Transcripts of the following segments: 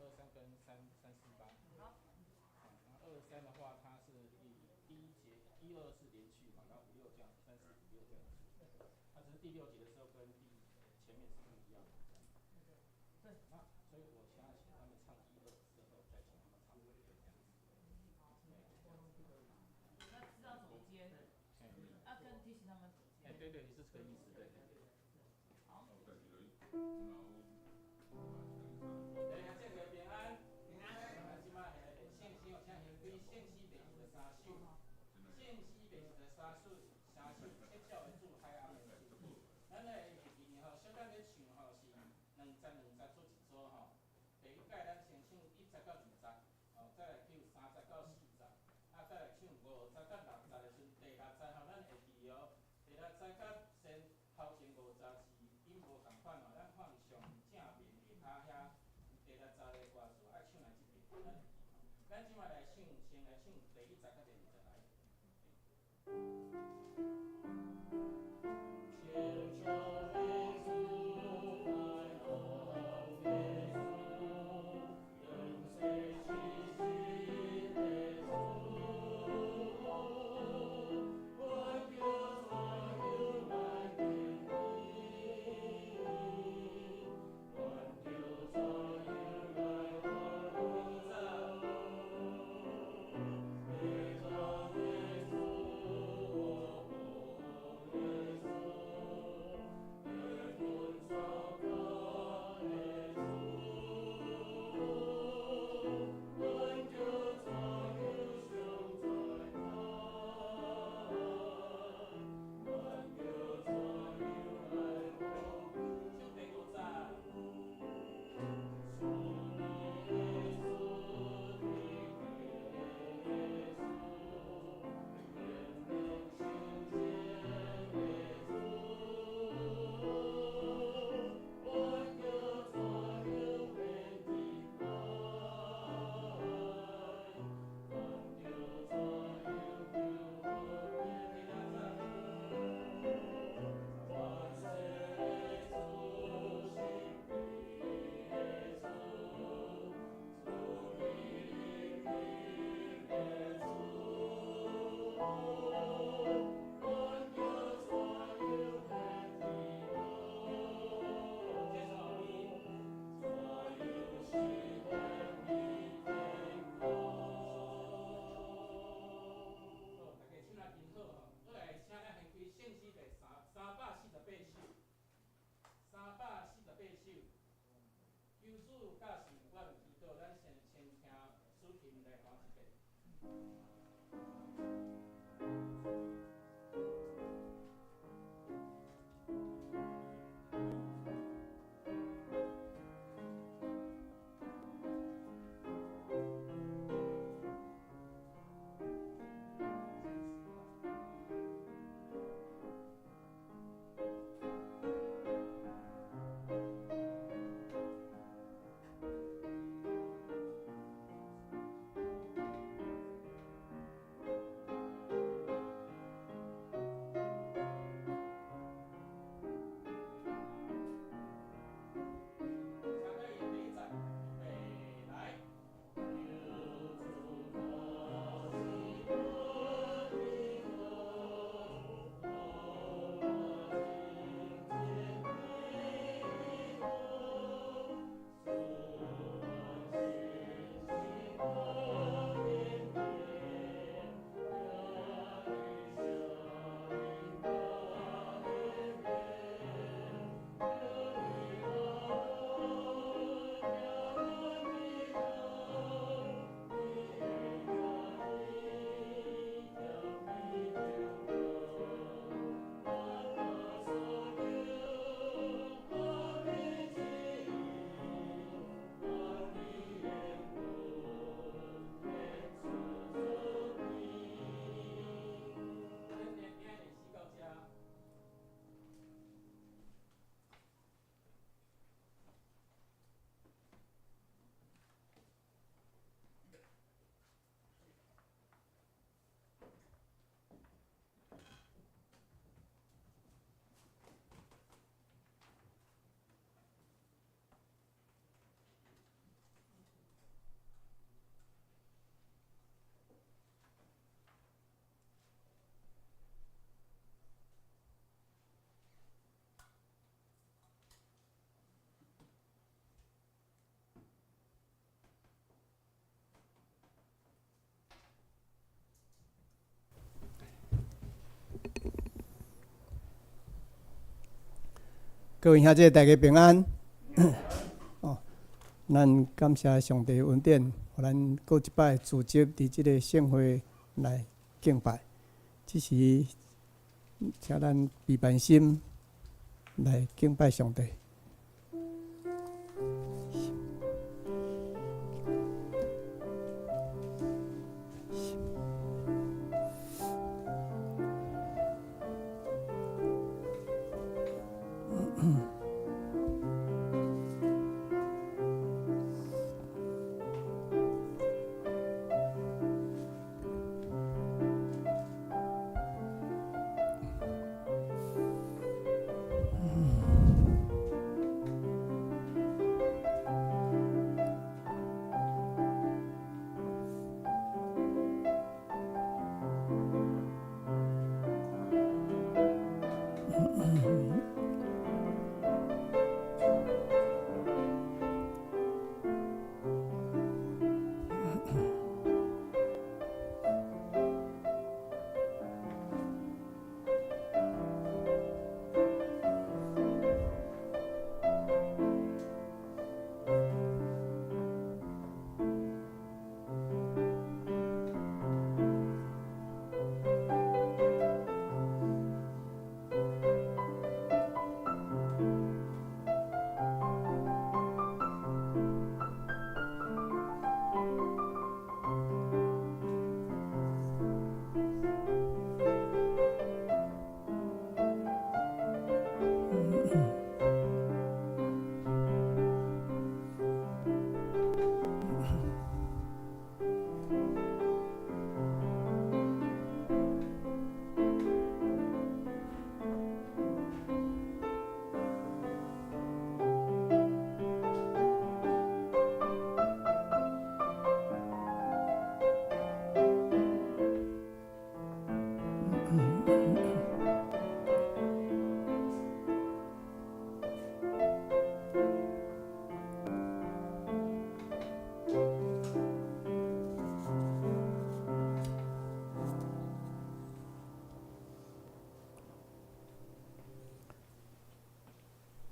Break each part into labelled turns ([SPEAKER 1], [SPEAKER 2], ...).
[SPEAKER 1] 23跟348。
[SPEAKER 2] 好。
[SPEAKER 1] 然后23的话，它是第一节1、2是连续嘛，然后5、6这样，3、4、5、6这样子。它只是第6节的时候跟前面是不一样的。对。那所以我现在请他们唱1、2之后，再请他们唱5、6这样子。
[SPEAKER 2] 那知道怎么接？要跟提醒他们怎么接？
[SPEAKER 1] 对对，是这个意思，对。
[SPEAKER 2] 好。
[SPEAKER 1] 大家这个平安，平安。今麦信息，我请献归信息袂是3首，信息袂是3首，3首切少的主海暗的主。咱的下期吼，小等咧唱吼是2节做一组吼。第一届咱先唱1节到2节，哦，再来唱3节到4节，啊，再来唱5节到6节的时阵，第6节吼，咱会记哦。第6节甲先头前5节是音无共款哦，咱看上正面下骹遐。第6节的歌词爱唱来这边，咱会记吼。咱即摆来唱，先来唱第1节甲第2节来。天上的主，来到耶稣，跟随其心的主，我就算有来给你，我就算有来到耶稣，耶稣，耶稣，耶稣所靠耶稣，我就算有伤在他，我就算有来到，唱第5节。主耶稣，耶稣，人人听见耶稣，我就算有遍地爱，我就算有救恩的万岁耶稣，心里耶稣，主你的耶稣，我就算有遍地爱，接受你所有心的天空。好，大家唱啊真好吼，过来请咱献归圣诗第348首，348首。求主教示我们祈祷，咱先听主题来弹一遍。
[SPEAKER 3] 各位兄弟，大家平安。哦，咱感谢上帝恩典，互咱过一摆组织伫即个圣会来敬拜。只是请咱备办心来敬拜上帝。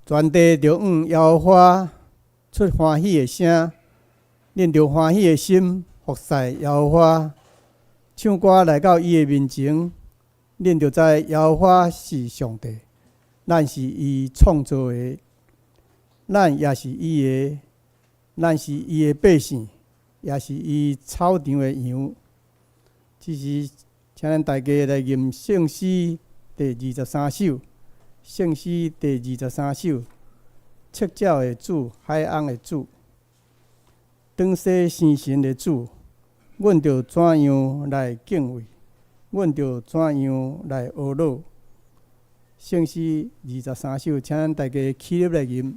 [SPEAKER 3] 全地着向耶和华出欢喜的声，恁着欢喜的心服侍耶和华，唱歌来到伊的面前。恁着知耶和华是上帝，咱是伊创造的，咱也是伊的，咱是伊的百姓，也是伊草场的羊。只是请咱大家来念圣诗第23首。圣诗第23首，赤鸟的主，海翁的主，长西生神的主，阮着怎样来敬畏？阮着怎样来学乐？圣诗23首，请咱大家起立来念。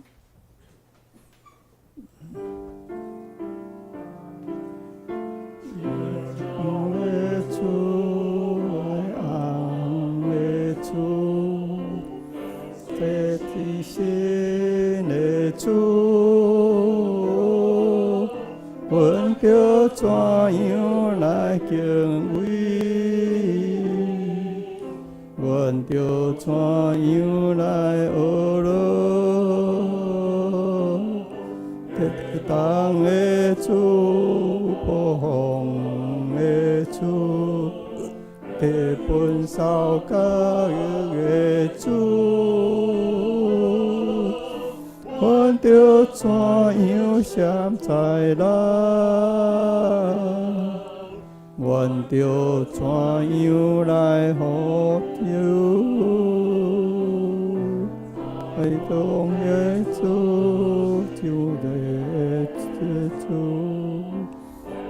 [SPEAKER 3] 神的主，阮着怎样来敬畏？阮着怎样来学乐？地动的主，暴风的主，地本扫教育的主。阮着怎样闪在咱？阮着怎样来呼求？爱中的主，救的主，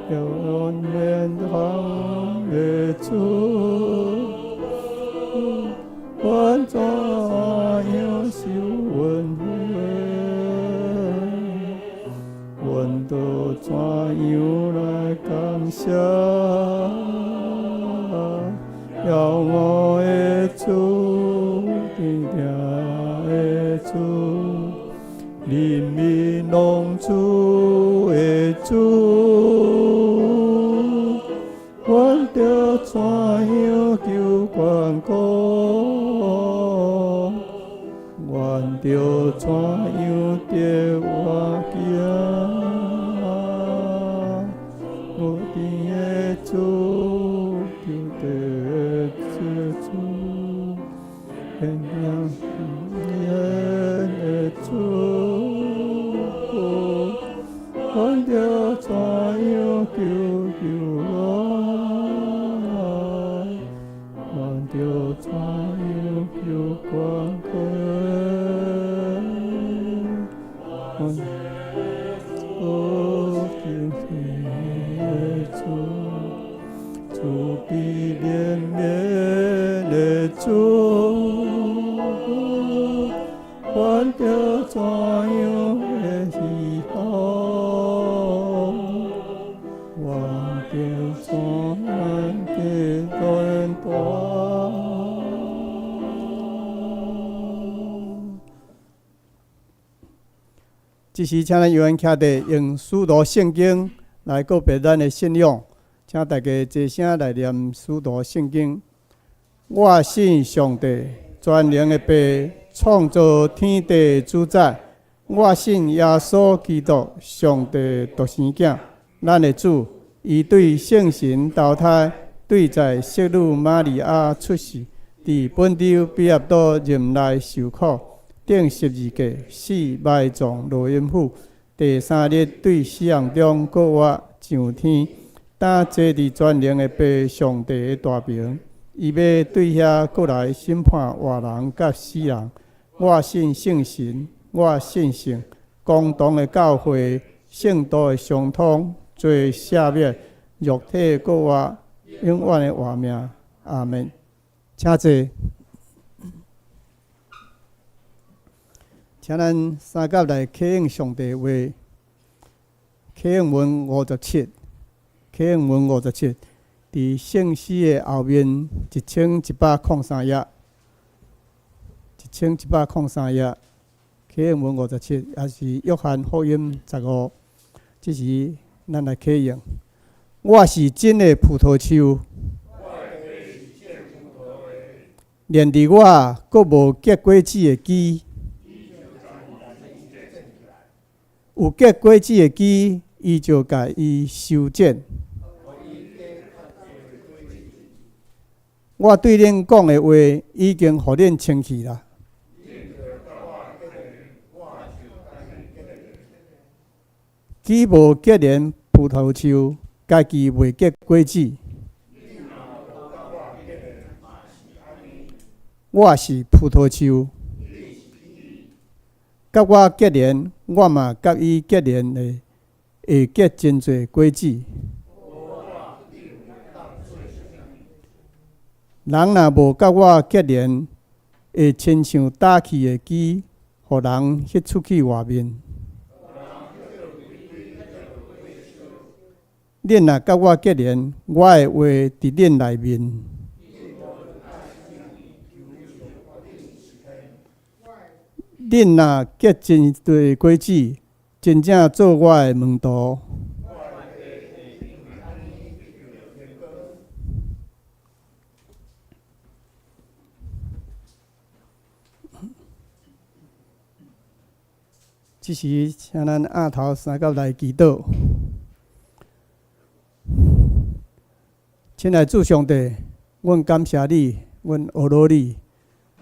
[SPEAKER 3] 永远行的主，阮怎样受恩惠？阮着怎样来感谢？耀我的主，天定的主，人民拢主的主，阮着怎样求关顾？阮着着怎样的活行？我的主，求得主，原谅的主，我着怎样求我着怎样求光辉？主必怜悯的主，我着怎样的喜好？我着怎样的短短？这时，请咱有缘徛地用使徒圣经来告别咱的信仰。请大家齐声来念使徒圣经。我信上帝，全能的爸，创造天地主宰。我信耶稣基督，上帝独生子，咱的主。伊对圣神投胎，对在圣女玛利亚出世，伫本州比亚多任内受苦，顶十字架，死埋葬罗阴府。第三日对死人中搁活上天。当坐伫全能的爸上帝的大名，伊要对遐过来审判活人甲死人。我信圣神，我信圣，共同的教会，圣道的相通，罪赦免，肉体搁活，永远的活命。阿门。请坐。请咱三甲来启应上帝话。启应文57。启应文57，伫圣诗的后面1103页，1103页。启应文57，也是约翰福音15。这是咱来启应。我是真的葡萄树，连伫我阁无结果子的枝，有结果子的枝，伊就甲伊修剪。我对恁讲的话，已经互恁清气啦。枝无结连葡萄树，家己袂结果子。我是葡萄树，甲我结连，我嘛甲伊结连的，会结真侪果子。人若无甲我结连，会亲像打气的枝，互人迄出去外面。恁若甲我结连，我的话伫恁内面。恁若结真侪果子，真正做我的门徒。这时，请咱额头三角来祈祷。亲爱的主上帝，阮感谢你，阮学罗你，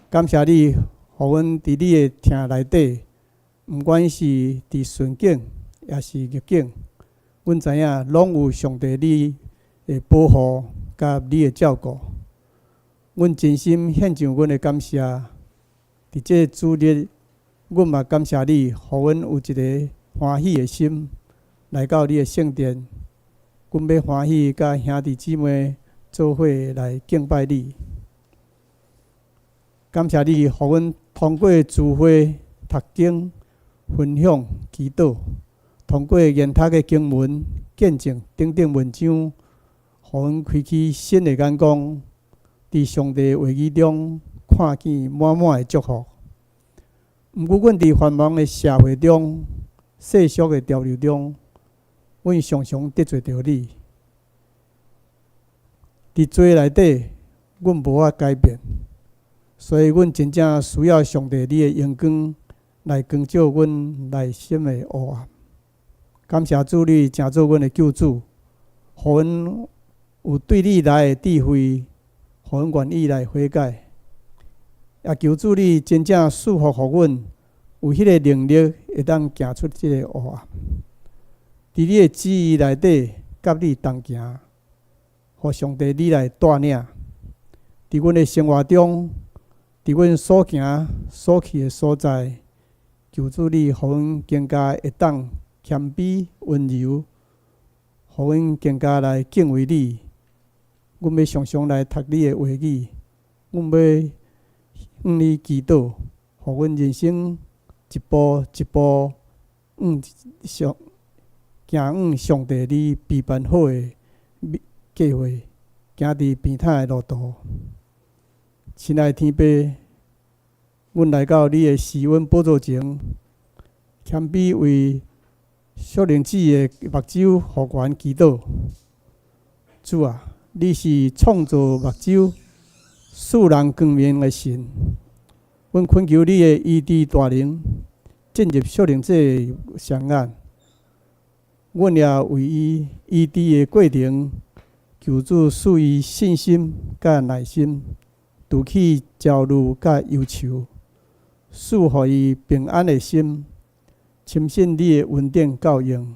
[SPEAKER 3] 感谢你，互阮伫你的厅内底，毋管是伫顺境也是逆境，阮知影拢有上帝你的保护甲你的照顾。阮真心献上阮的感谢，伫这主日。阮嘛感谢你，互阮有一个欢喜的心来到你的圣殿。阮要欢喜，甲兄弟姊妹做伙来敬拜你。感谢你，互阮通过聚会、读经、分享、祈祷，通过研读的经文、见证等等文章，互阮开启新的眼光，伫上帝话语中看见满满的祝福。毋过，阮伫繁忙的社会中、世俗的潮流中，阮常常得罪着你。伫罪内底，阮无法改变，所以阮真正需要上帝你的阳光来光照阮内心的黑暗。感谢主，你成做阮的救主，互阮有对你来的智慧，互阮愿意来悔改。也求主你真正赐福互阮，有迄个能力会当行出即个黑暗。伫你的旨意内底，甲你同行，互上帝你来带领。伫阮的生活中，伫阮所行所去的所在，求主你互阮更加会当谦卑温柔，互阮更加来敬畏你。阮要常常来读你的话语，阮要向你祈祷，互阮人生一步一步行上帝你备办好的计划，行伫平坦的路途。亲爱的天父，阮来到你的施恩宝座前，谦卑为小灵子的目睭互原祈祷。主啊，你是创造目睭、使人光明的神。阮恳求你的医治大能进入小灵子的双眼。阮也为伊医治的过程，求主赐伊信心甲耐心，除去焦虑甲忧愁，赐予伊平安的心，深信你的恩典教用，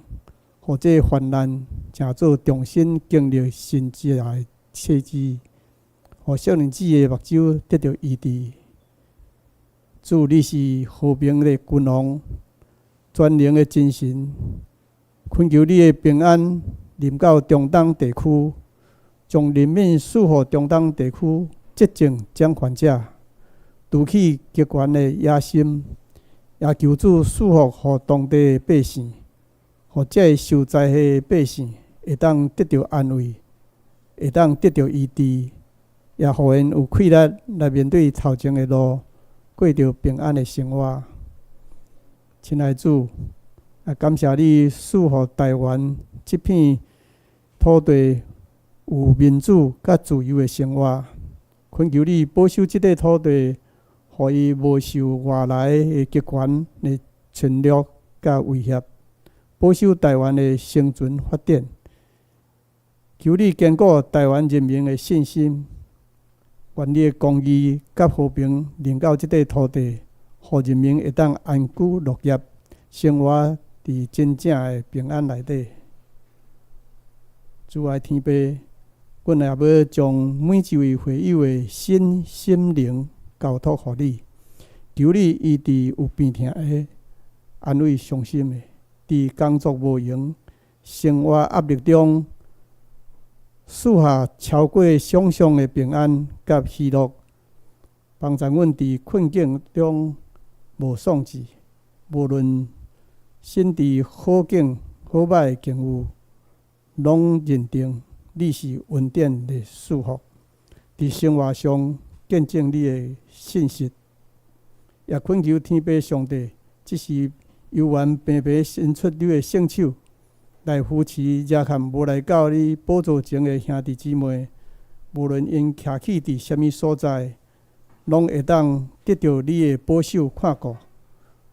[SPEAKER 3] 互这患难成做重新经历神迹的契机，互小灵子的目睭得到医治。主，你是和平的君王，全能的真神，恳求你的平安临到中东地区，将人民赐予中东地区执政掌权者，除去极权的野心，也求主赐福予当地的百姓，互这受灾害的百姓会当得到安慰，会当得到医治，也互因有气力来面对头前的路，过着平安的生活。亲爱的主，感谢你赐予台湾这片土地有民主甲自由的生活，恳求你保守这块土地，互伊无受外来的极权的侵略甲威胁，保守台湾的生存发展。求你坚固台湾人民的信心，愿你的公义甲和平临到这块土地，互人民会当安居乐业，生活伫真正的平安内底。主爱天父，阮也要将每一位会友的心灵交托予你，求你医治有病痛的，安慰伤心的，伫工作无用、生活压力中，赐下超过想象的平安甲喜乐，帮助阮伫困境中无丧志，无论身伫好境好歹的境遇，拢认定你是恩典的赐福，伫生活上见证你的信实，也恳求天父上帝，只是犹原平平伸出你的圣手，来扶持热坎无来到你宝座前的兄弟姊妹，无论因徛起伫什么所在，拢会当得到你的保守看顾，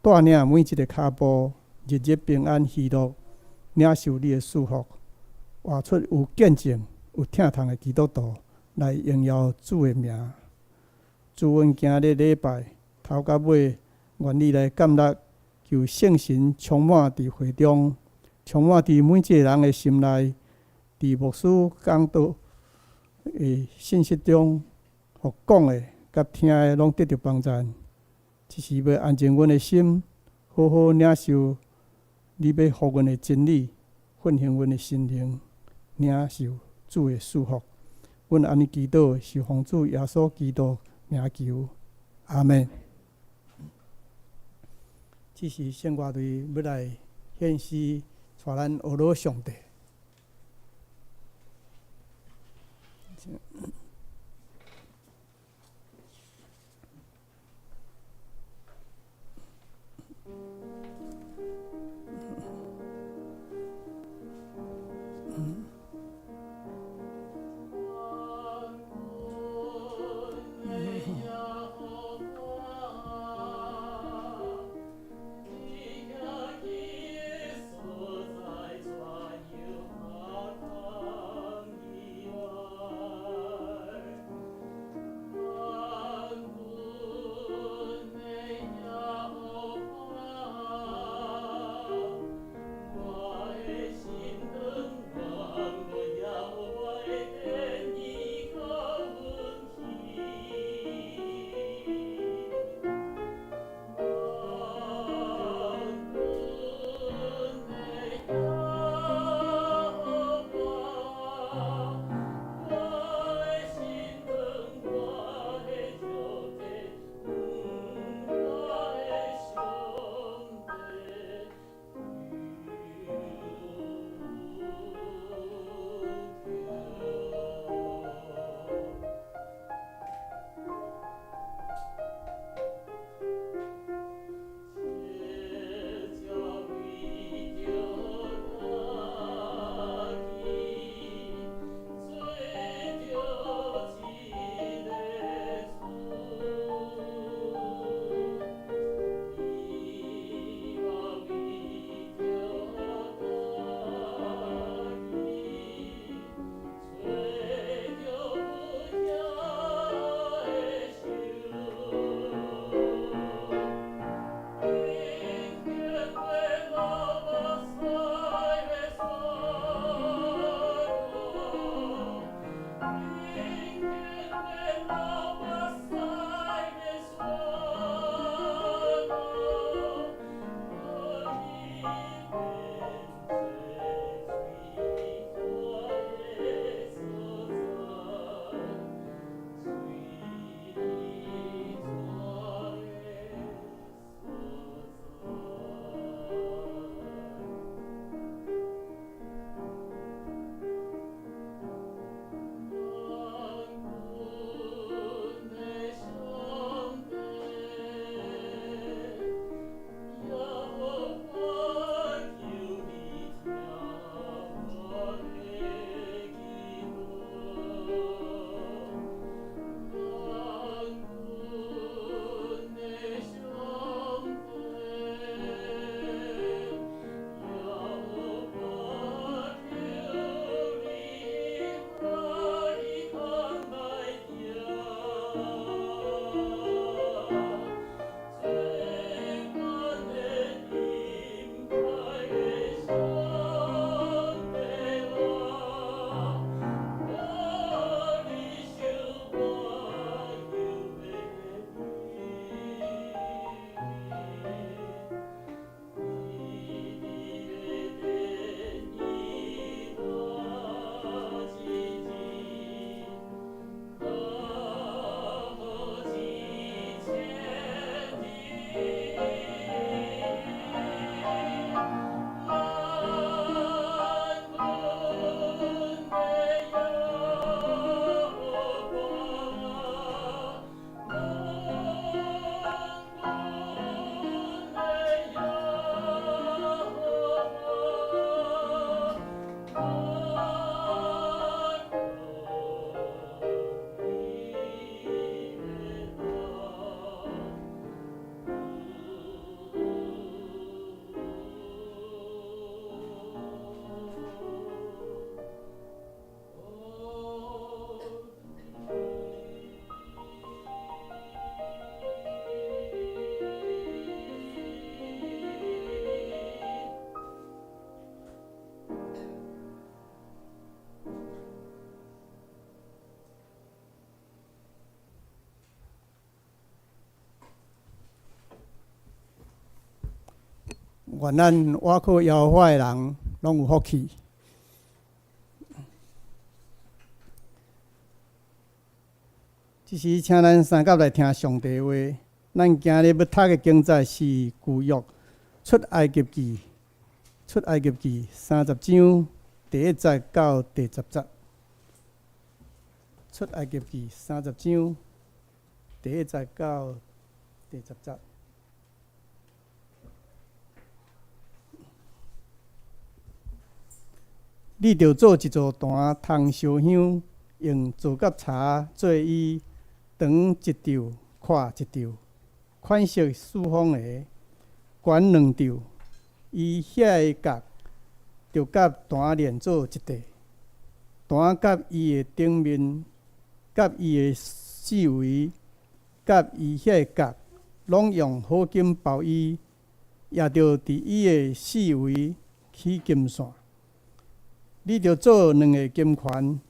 [SPEAKER 3] 带领每一个脚步，日日平安喜乐，领受你的祝福，活出有见证、有疼痛的基督徒，来荣耀主的名。主，阮今日礼拜头到尾，愿你来感谢，求圣神充满伫会中，充满伫每一个人的心内，伫牧师讲道的信息中，互讲的甲听的拢得到帮助。只是要安静阮的心，好好领受你要予阮的真理，唤醒阮的心灵，领受主的祝福。阮安尼祈祷，是奉主耶稣基督名求，阿门。这是圣乐队要来献诗，带咱学罗上帝。愿咱瓦靠耶和华的人拢有福气。即时，请咱三甲来听上帝话。咱今日要读的经节是旧约出埃及记30章第1节到第10节。出埃及记30章第1节到第10节。你着做一座坛，通烧香，用皂角茶做伊，长1丈，宽1丈，款式四方的，悬2丈。伊遐个角着甲坛连做一块，坛甲伊的顶面、甲伊的四围、甲伊遐个角，拢用合金包伊，也着伫伊的四围起金线。你着做2个金环，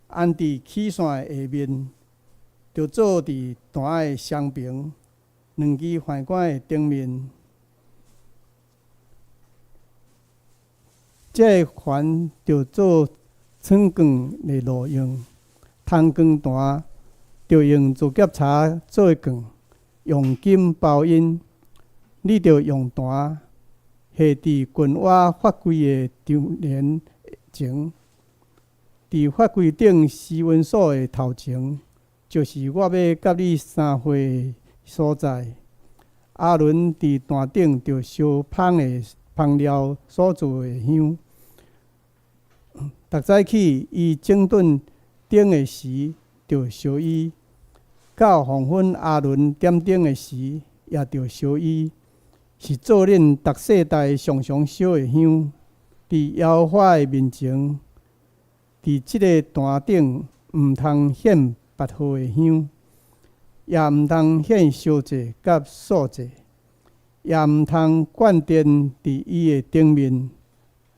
[SPEAKER 3] 安伫起线的下面，着做伫坛的双边，2支反管的顶面。这个环着做寸光的路用，通光坛着用皂角茶做光，用金包因。你着用坛下伫群瓦法柜的张帘前，伫法柜顶施温所的头前，就是我要甲你三会的所在。阿伦伫坛顶着烧香料所做的香。逐早起，伊整顿顶的时，着烧伊；到黄昏，阿伦点灯的时，也着烧伊。是做恁逐世代常常烧的香，伫耶和华的面前，伫即个坛顶，毋通献别号的香，也毋通献烧祭甲素祭，也毋通灌奠伫伊的顶面。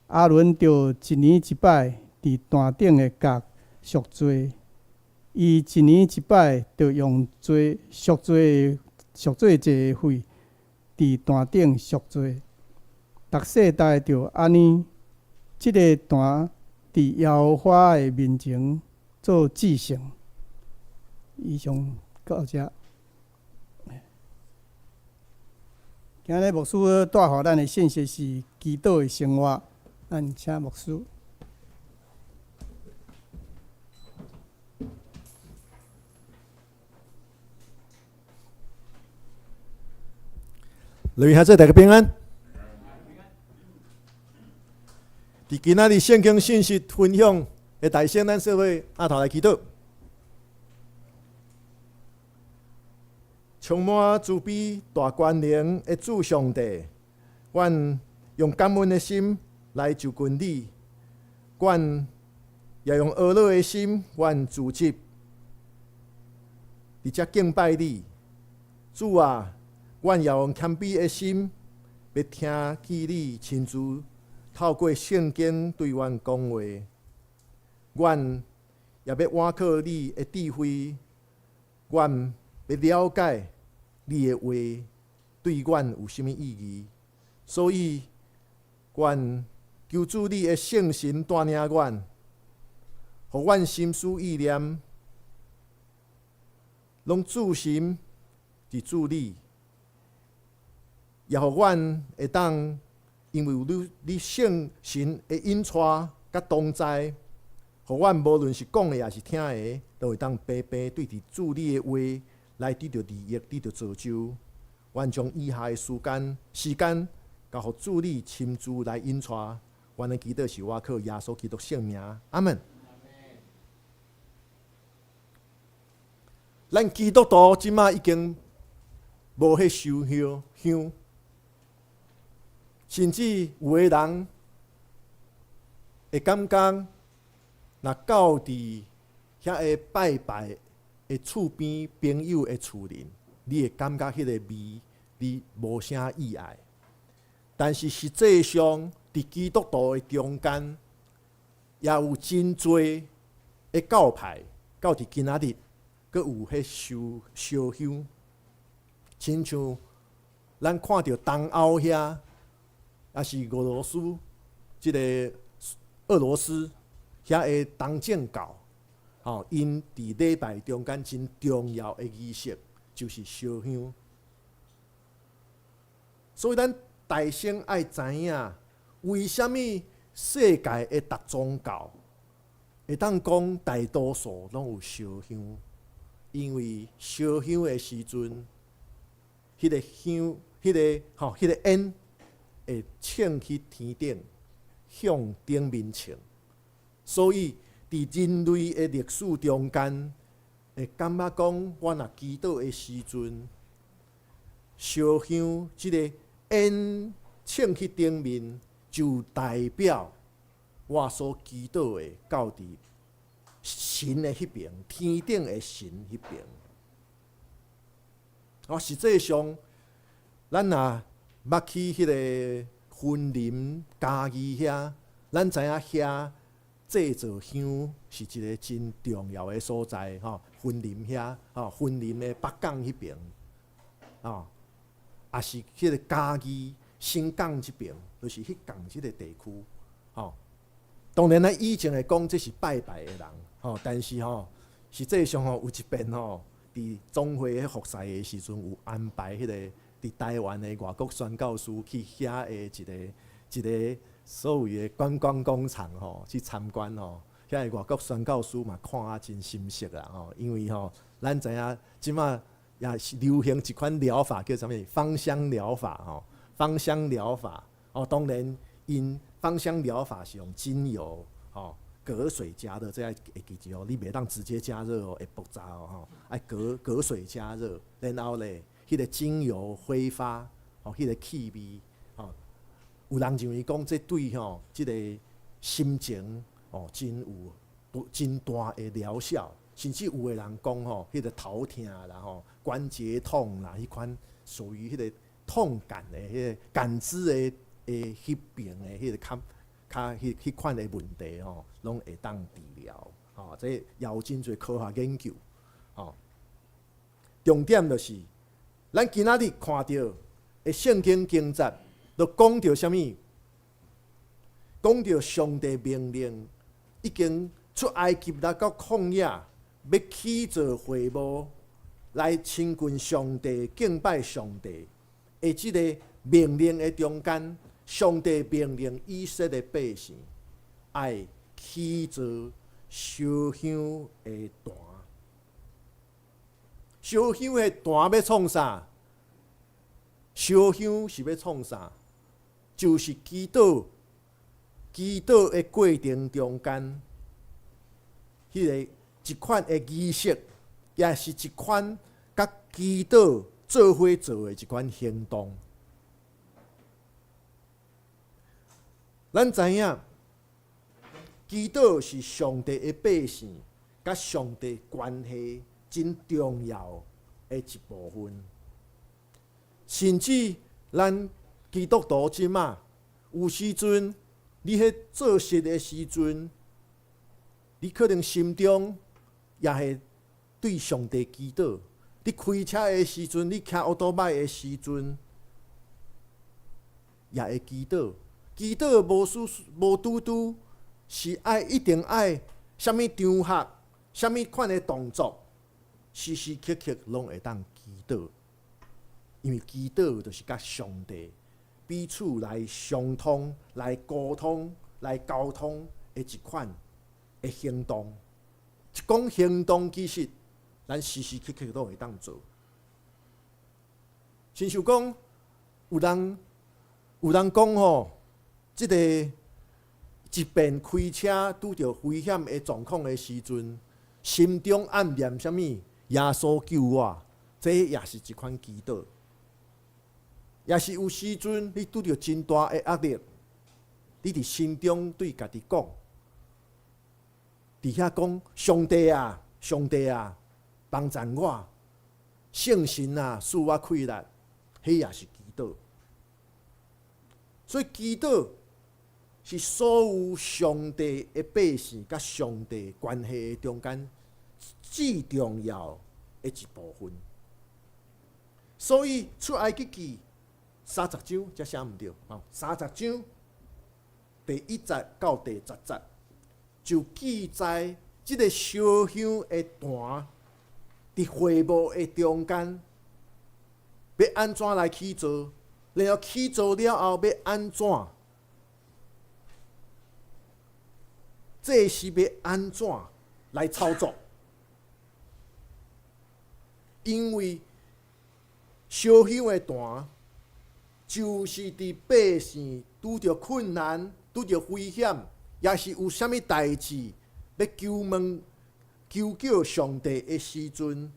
[SPEAKER 3] 阿伦着1年1摆伫坛顶的角赎罪，伊1年1摆着用赎罪祭的血。伫坛顶赎罪，逐世代着安尼。即个坛伫耶和华的面前做至圣。以上到这。今日牧师带予咱的信息是祈祷的生活，咱请牧师。
[SPEAKER 4] 留下这大家平安。伫今仔日圣经信息分享的大圣咱社会阿头来祈祷，充满慈悲大权能的主上帝，阮用感恩的心来就近你，阮也用懊恼的心，阮自责，伫遮敬拜你，主啊！阮也用谦卑的心，要听见你亲自透过圣经对阮讲话。阮也要倚靠你的智慧，阮要了解你的话对阮有甚物意义。所以，阮求主你的圣神带领阮，互阮心思意念拢注心伫主你。也互阮会当，因为你圣神的引带甲同在，互阮无论是讲的也是听的，都会当白白对伫主你的话来得到利益，得到造就。阮将以下的时间，交互主你亲自来引带。阮的祈祷是我靠耶稣基督圣名，阿门。咱基督徒即马已经无迄烧香。甚至有个人会感觉，若到伫遐个拜拜的厝边朋友的厝邻，你会感觉迄个味，你无啥意爱。但是实际上，伫基督徒的中间，也有真侪的教派，到伫今仔日，阁有迄烧香，亲像咱看到东欧遐。也是俄罗斯即个俄罗斯遐的东正教，因伫礼拜中间真重要的仪式就是烧香。所以咱大圣爱知影，为什么世界的逐宗教会当讲大多数拢有烧香？因为烧香的时阵，迄个香，迄个烟会冲去天顶，向顶面冲。所以伫人类的历史中间，会感觉讲，我若祈祷的时阵，烧香即个烟冲去顶面，就代表我所祈祷的到伫神的迄边，天顶的神迄边。实际上，咱若捌去迄个森林嘉义遐，咱知影遐制造香是一个真重要的所在。森林遐，森林的北港迄边，也是迄个嘉义新港即边，就是迄港即个地区。当然咱以前会讲这是拜拜的人。但是实际上有一遍伫总会复赛的时阵，有安排迄个伫台湾的外国宣教师去遐的一个所谓的观光工厂去参观遐的外国宣教师嘛看啊真心色啦因为咱知影即马也是流行一款疗法叫啥物芳香疗法芳香疗法当然因芳香疗法是用精油隔水加热，这要会记住你袂当直接加热会爆炸爱隔水加热，然后咧，迄个精油挥发，迄个气味，有人认为讲这对即个心情真有真大的疗效，甚至有的人讲迄个头痛啦关节痛啦，迄款属于迄个痛感的迄个感知的迄边的迄个迄款的问题拢会当治疗这也有真侪科学研究重点就是咱今仔日看到的圣经经节，都讲到啥物？讲到上帝命令已经出埃及来到旷野，要起造会幕来亲近上帝、敬拜上帝的即个命令的中间。上帝命令以色列百姓爱起造烧香的坛。烧香的坛要创啥？烧香是要创啥？就是祈祷的过程中间，迄个一款的仪式，也是一款甲祈祷做伙做的一款行动。咱知影，祈祷是上帝的百姓甲上帝关系真重要的一部分。甚至咱基督徒即马有时阵，你迄做事的时阵，你可能心中也会对上帝祈祷。你开车的时阵，你骑奥多麦的时阵，也会祈祷。祈祷无拄拄是一定爱什么场合、什么款的动作，时时刻刻拢会当祈祷，因为祈祷就是甲上帝彼此来相通、来沟通、来交通的一款的行动。一讲行动，其实咱时时刻刻都会当做。亲像讲，有人讲即个一边开车拄着危险的状况的时阵，心中暗念啥物？耶稣救我，这也是一款祈祷。也是有时阵你拄着真大的压力，你伫心中对家己讲，伫遐讲上帝啊，上帝啊，帮助我，圣神啊，赐我气力，迄也是祈祷。所以祈祷是所有上帝的百姓甲上帝关系中间最重要的一部分。所以出埃及记30章才写毋对，30章第1节到第10节，就记载即个烧香的坛伫会幕的中间，要安怎来起造，然后起造了后要安怎，这是要安怎来操作？因为烧香的坛就是伫百姓拄着困难、拄着危险，也是有啥物代志要求救上帝的时阵，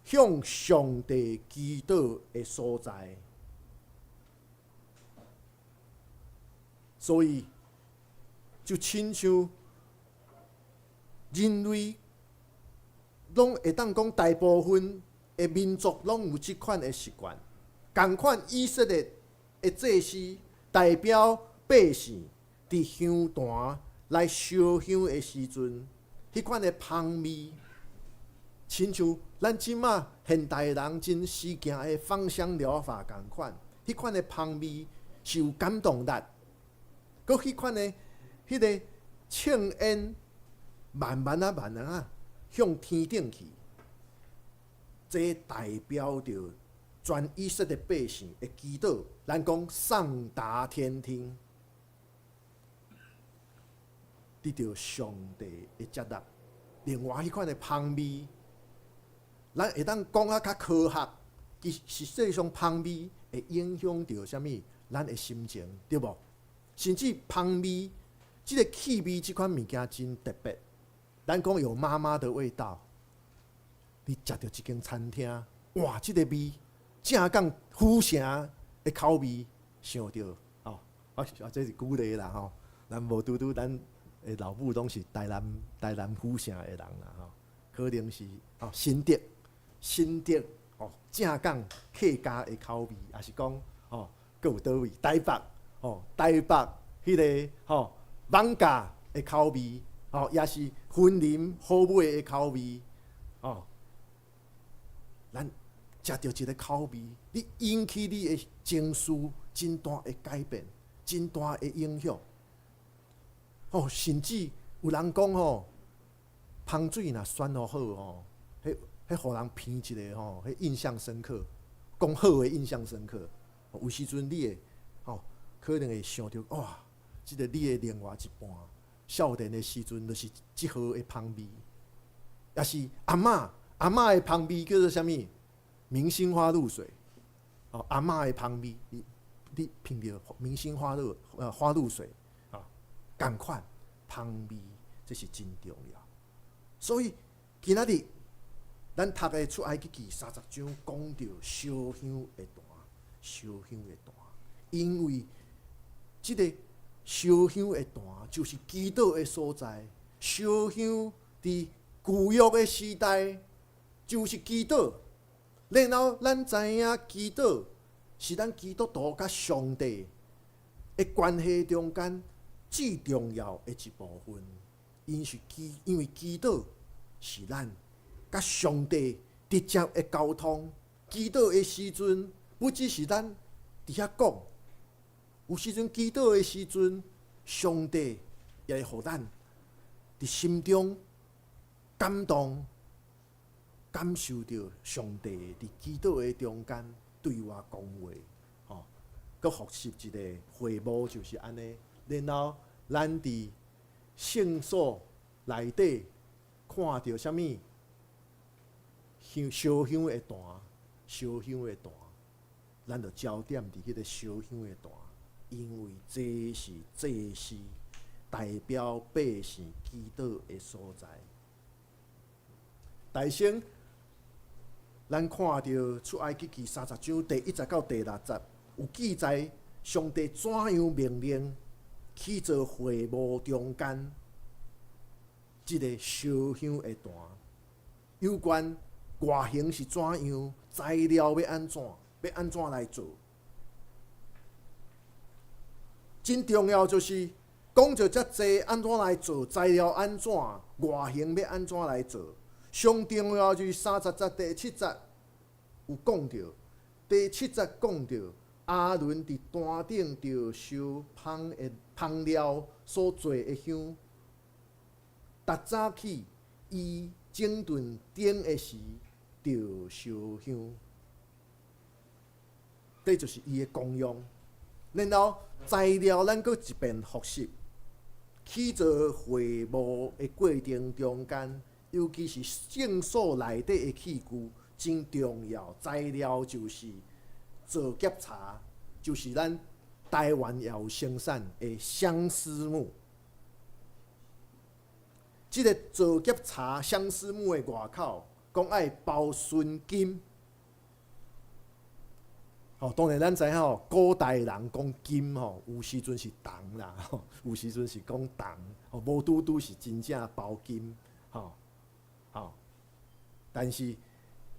[SPEAKER 4] 向上帝祈祷的所在。所以，就亲像人类拢会当讲，大部分的民族拢有即款的习惯，共款以色列的祭司代表百姓伫香坛来烧香的时阵，迄款的香味，亲像咱即马现代人真实行的芳香疗法共款，迄款的香味是有感动力，佮迄款的迄个庆烟慢慢啊向天顶去，这代表着全以色列百姓的祈祷，咱讲上达天庭，得到上帝的接纳。另外，迄款的香味，咱会当讲啊较科学，实际上香味会影响到啥物？咱的心情，对无？甚至香味，即个气味，即款物件真特别。咱讲有妈妈的味道，你食到一间餐厅，哇，即个味正港府城的口味，想到哦，这是鼓励啦吼。咱无拄拄咱的老母拢是台南府城的人啦吼，可能是新竹正港客家的口味，也是讲佫有倒位台北迄个艋舺的口味。也是婚林好尾的口味，咱食到一个口味，你引起你的情绪真大的改变，真大的影响。甚至有人讲香水若选好迄互人闻一个迄印象深刻，讲好的印象深刻。有时阵你会可能会想到哇，即个你的另外一半。少年的时阵，就是即号的香味，也是阿嬷的香味叫做啥物？明星花露水。阿嬷的香味，你闻到明星花露水共款香味，这是真重要。所以今仔日咱读的出埃及记30章讲到烧香的坛，因为即个。烧香的坛就是祈祷的所在。烧香伫旧约的时代就是祈祷，然后咱知影祈祷是咱基督徒甲上帝的关系中间最重要的一部分。因为祈祷是咱甲上帝直接的沟通。祈祷的时阵，不只是咱伫遐讲。有时阵祈祷的时阵，上帝也会互咱伫心中感动，感受到上帝伫祈祷的中间对我讲话，佮复习一个会幕就是安尼。然后咱伫圣所内底看到啥物？烧香的坛，咱就焦点伫迄个烧香的坛。因为这是祭司代表百姓祈祷的所在。大先，咱看到出埃及记30章第1节到第6节，有记载上帝怎样命令去做会幕中间这个烧香的坛，有关外形是怎样，材料要安怎来做。真重要就是讲着遮济安怎来做，材料安怎，外形要安怎来做。上重要就是30节第7节有讲到，第7节讲到阿伦伫单顶着烧香料所做的香。逐早起，伊整顿顶的时，着烧香。这就是伊的功用。然后材料咱搁一遍复习，起造会幕的过程中间，尤其是圣所内底的器具，真重要。材料就是造叶茶，就是咱台湾也有生产的相思木。即个造叶茶相思木的外口，讲爱包纯金。当然咱知影古代人讲金有时阵是铜啦，有时阵是讲铜，无拄拄是真正包金，但是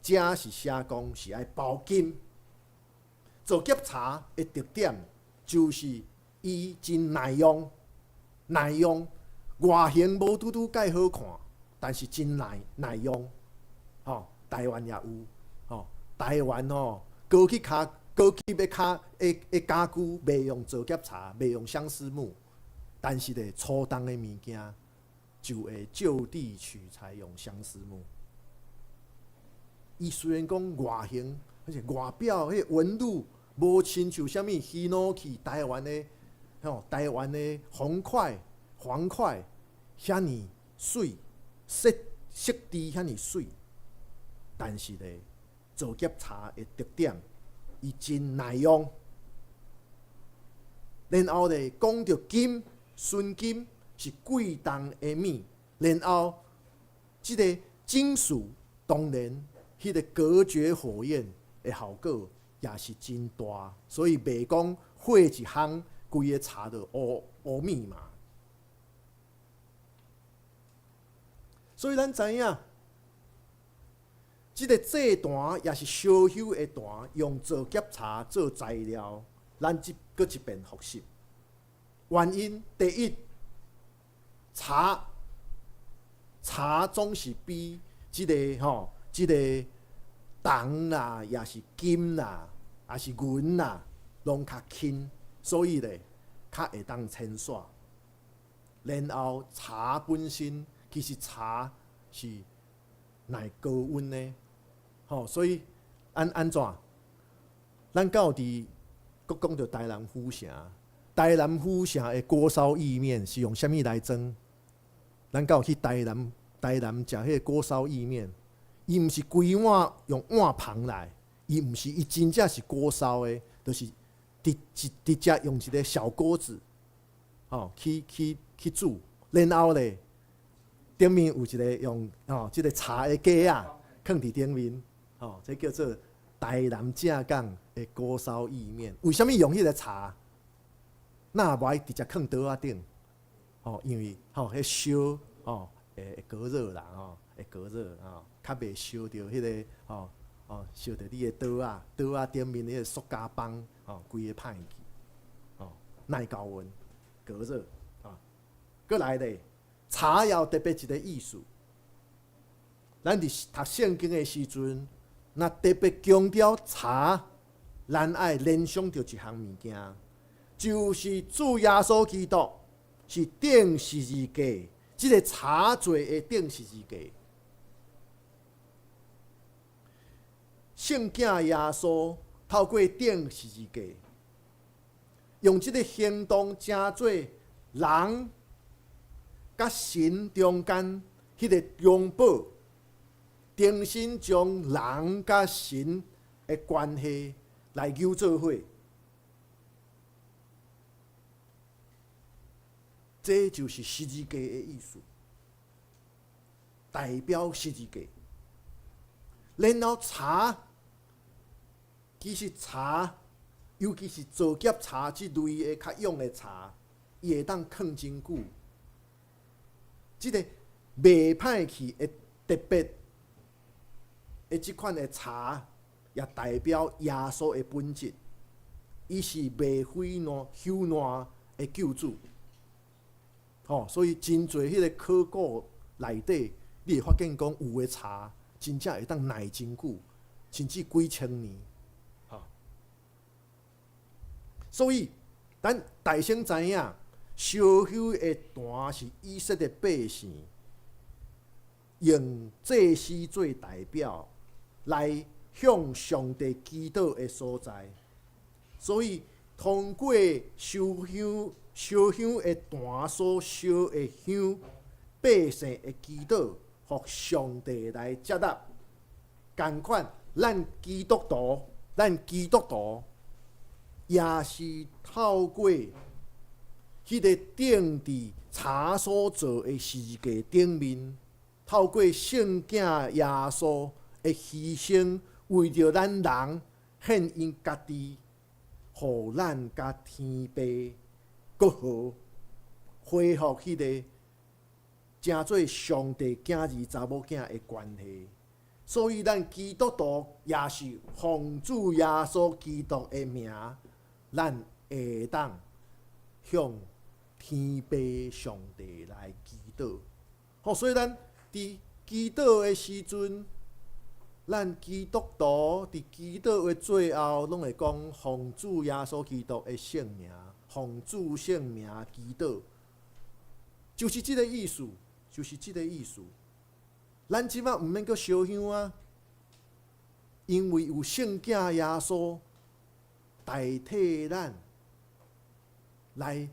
[SPEAKER 4] 这是写讲是爱包金。造叶茶的特点就是伊真耐用，外形无拄拄介好看，但是真耐用。台湾也有，台湾过去要卡的家具袂用造叶茶，袂用相思木，但是咧初冬的物件就会就地取材用相思木。伊虽然讲外形，而且外表迄纹路无亲像啥物希诺去台湾的红块、黄块遐尼水，色质遐尼水，但是咧造叶茶的特点。伊真耐用，然后咧讲到金，纯金是贵重的物，然后即个金属当然迄个隔绝火焰的效果也是真大，所以袂讲火一烘，规个茶就乌密嘛。所以咱知影。即个祭坛也是烧香的坛，用造叶茶做材料，咱搁一遍复习。原因第一，茶总是比即个铜啦，也是金啦，也是银啦，拢较轻，所以咧较会当牵线。然后茶本身其实茶是耐高温的。所以安怎？咱到伫搁讲到台南府城，台南府城的锅烧意面是用啥物来蒸？咱到去台南食迄个锅烧意面，伊毋是规碗用碗旁来，伊毋是伊真正是锅烧的，就是直接用一个小锅子，去煮，然后咧顶面有一个用即个茶的架啊，放伫顶面。这叫做台南正港的锅烧意面。为什么用迄个茶？那无爱直接放桌仔顶？因为迄烧会隔热啦，会隔热较袂烧着迄个烧着你的桌仔顶面迄个塑胶棒规个歹去，耐高温隔热过来咧，茶要特别一个意思。咱伫读圣经的时阵。那特别强调茶，咱爱联想到一项物件，就是主耶稣基督是顶十字架，即个茶罪的顶十字架。圣囝耶稣透过顶十字架，用即个行动成做人甲神中间迄个拥抱。重新将人甲神的关系来揪做伙，这就是十字架的意思，代表十字架。然后茶，其实茶，尤其是造叶茶这类的较用的茶，伊会当放真久。即个袂歹去的特别。即款的茶也代表耶稣的本质，伊是袂毁烂、朽烂的救主。所以真侪迄个考古内底，你会发现讲有的茶真正会当耐真久，甚至几千年。所以，咱大声知影，烧香的坛是以色列百姓用祭司做代表来向上帝祈祷的所在。所以，通过烧香的坛所烧的香，百姓的祈祷，互上帝来接纳。同款，咱基督徒也是透过迄个定伫查所做的世界顶面，透过圣囝耶稣的牺牲，为着咱人献因家己，互咱甲天父搁好恢复迄个正做上帝囝儿查某囝的关系。所以，咱基督徒也是奉主耶稣基督的名，咱会当向天父上帝来祈祷。好，所以咱伫祈祷的时阵，咱基督徒伫祈祷的最后，拢会讲奉主耶稣基督的圣名，奉主圣名祈祷，就是即个意思，就是即个意思。咱即摆毋免阁烧香啊，因为有圣囝耶稣代替咱，来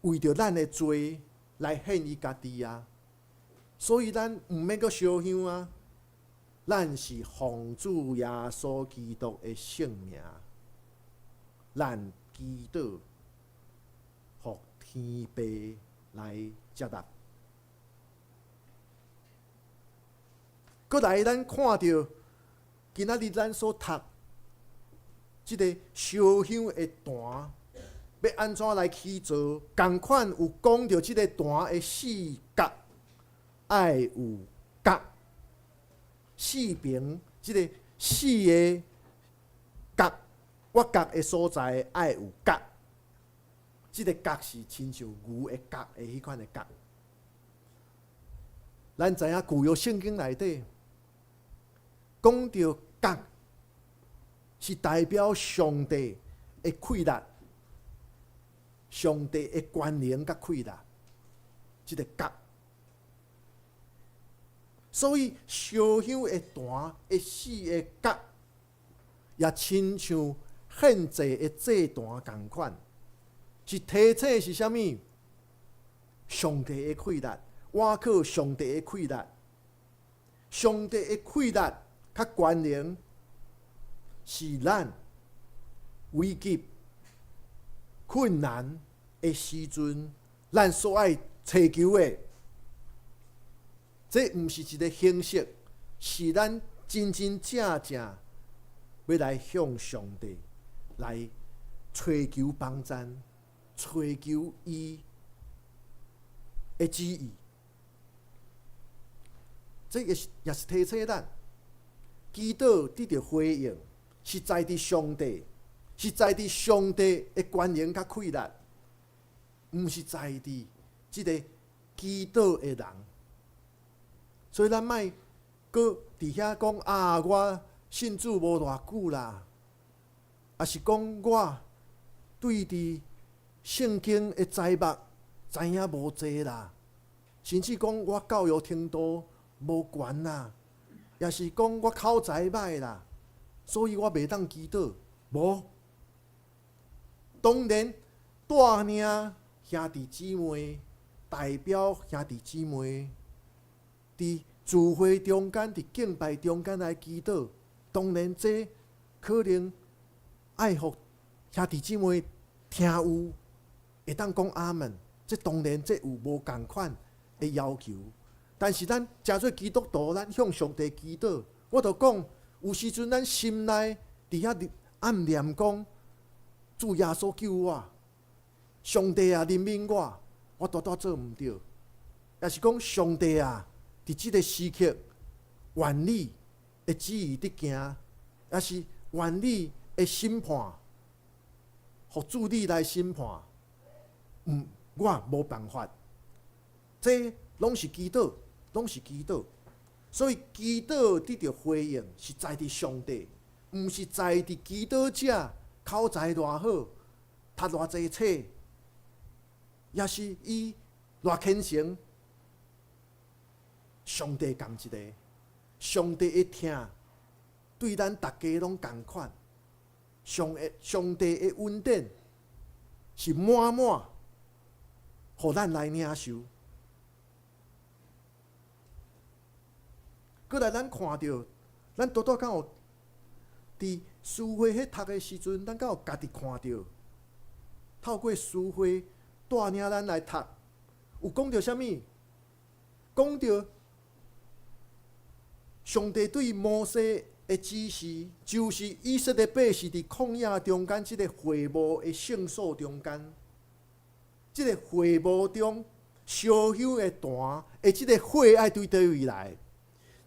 [SPEAKER 4] 为着咱的罪来献伊家己啊。所以咱毋免阁烧香啊，咱是奉主耶稣基督的圣名，咱祈祷，互天父来接纳。搁来，咱看到今仔日咱所读即个烧香的坛，要安怎来起造？同款有讲到即个坛的四角，爱有角，四边即个四个角，我角的所在爱有角。即个角是亲像牛的角的迄款的角。咱知影旧约圣经内底。讲到角是代表上帝的气力，上帝的权能甲气力，即个角。所以烧香的坛的四个角，也亲像献祭的祭坛同款，是提醒是啥物？上帝的气力，倚靠上帝的气力，上帝的气力。较关联是咱危急、困难的时阵，咱所爱祈求的，这毋是一个形式，是咱真真正正要来向上帝来追求帮赞，追求伊的旨意。这也是提醒咱。祈祷得到回应，是在伫上帝，是在伫上帝的权能甲气力，毋是在伫即个祈祷的人。所以咱莫搁伫遐讲啊，我信主无偌久啦，也是讲我对伫圣经的材目知影无济啦，甚至讲我教育程度无悬啦。也是讲我口才歹啦，所以我袂当祈祷。无，当然带领兄弟姊妹，代表兄弟姊妹，伫聚会中间、伫敬拜中间来祈祷。当然，这可能爱互兄弟姊妹听有，会当讲阿门。这当然这有无共款的要求。但是咱诚做基督徒，咱向上帝祈祷，我著讲，有时阵咱心内伫遐暗念讲，主耶稣救我，上帝啊怜悯我，我多做毋对，也是讲上帝啊，伫即个时刻，愿你的旨意伫行，也是愿你的审判，互主你来审判，我无办法，这拢是祈祷。拢是祈祷，所以祈祷得到回应是在伫上帝，毋是在伫祈祷者口才偌好，读偌济册，也是伊偌虔诚，上帝共一个，上帝的疼对咱大家拢共款，上帝的恩典是满满，互咱来领受。过来，咱看到，咱多敢有伫书会迄读的时阵，咱敢有家己看到，透过书会带领咱来读，有讲到啥物？讲到上帝对摩西的指示，就是以色列百姓伫旷野中间，即个会幕的圣所中间，即个会幕中烧香的坛的即个火爱对倒位来？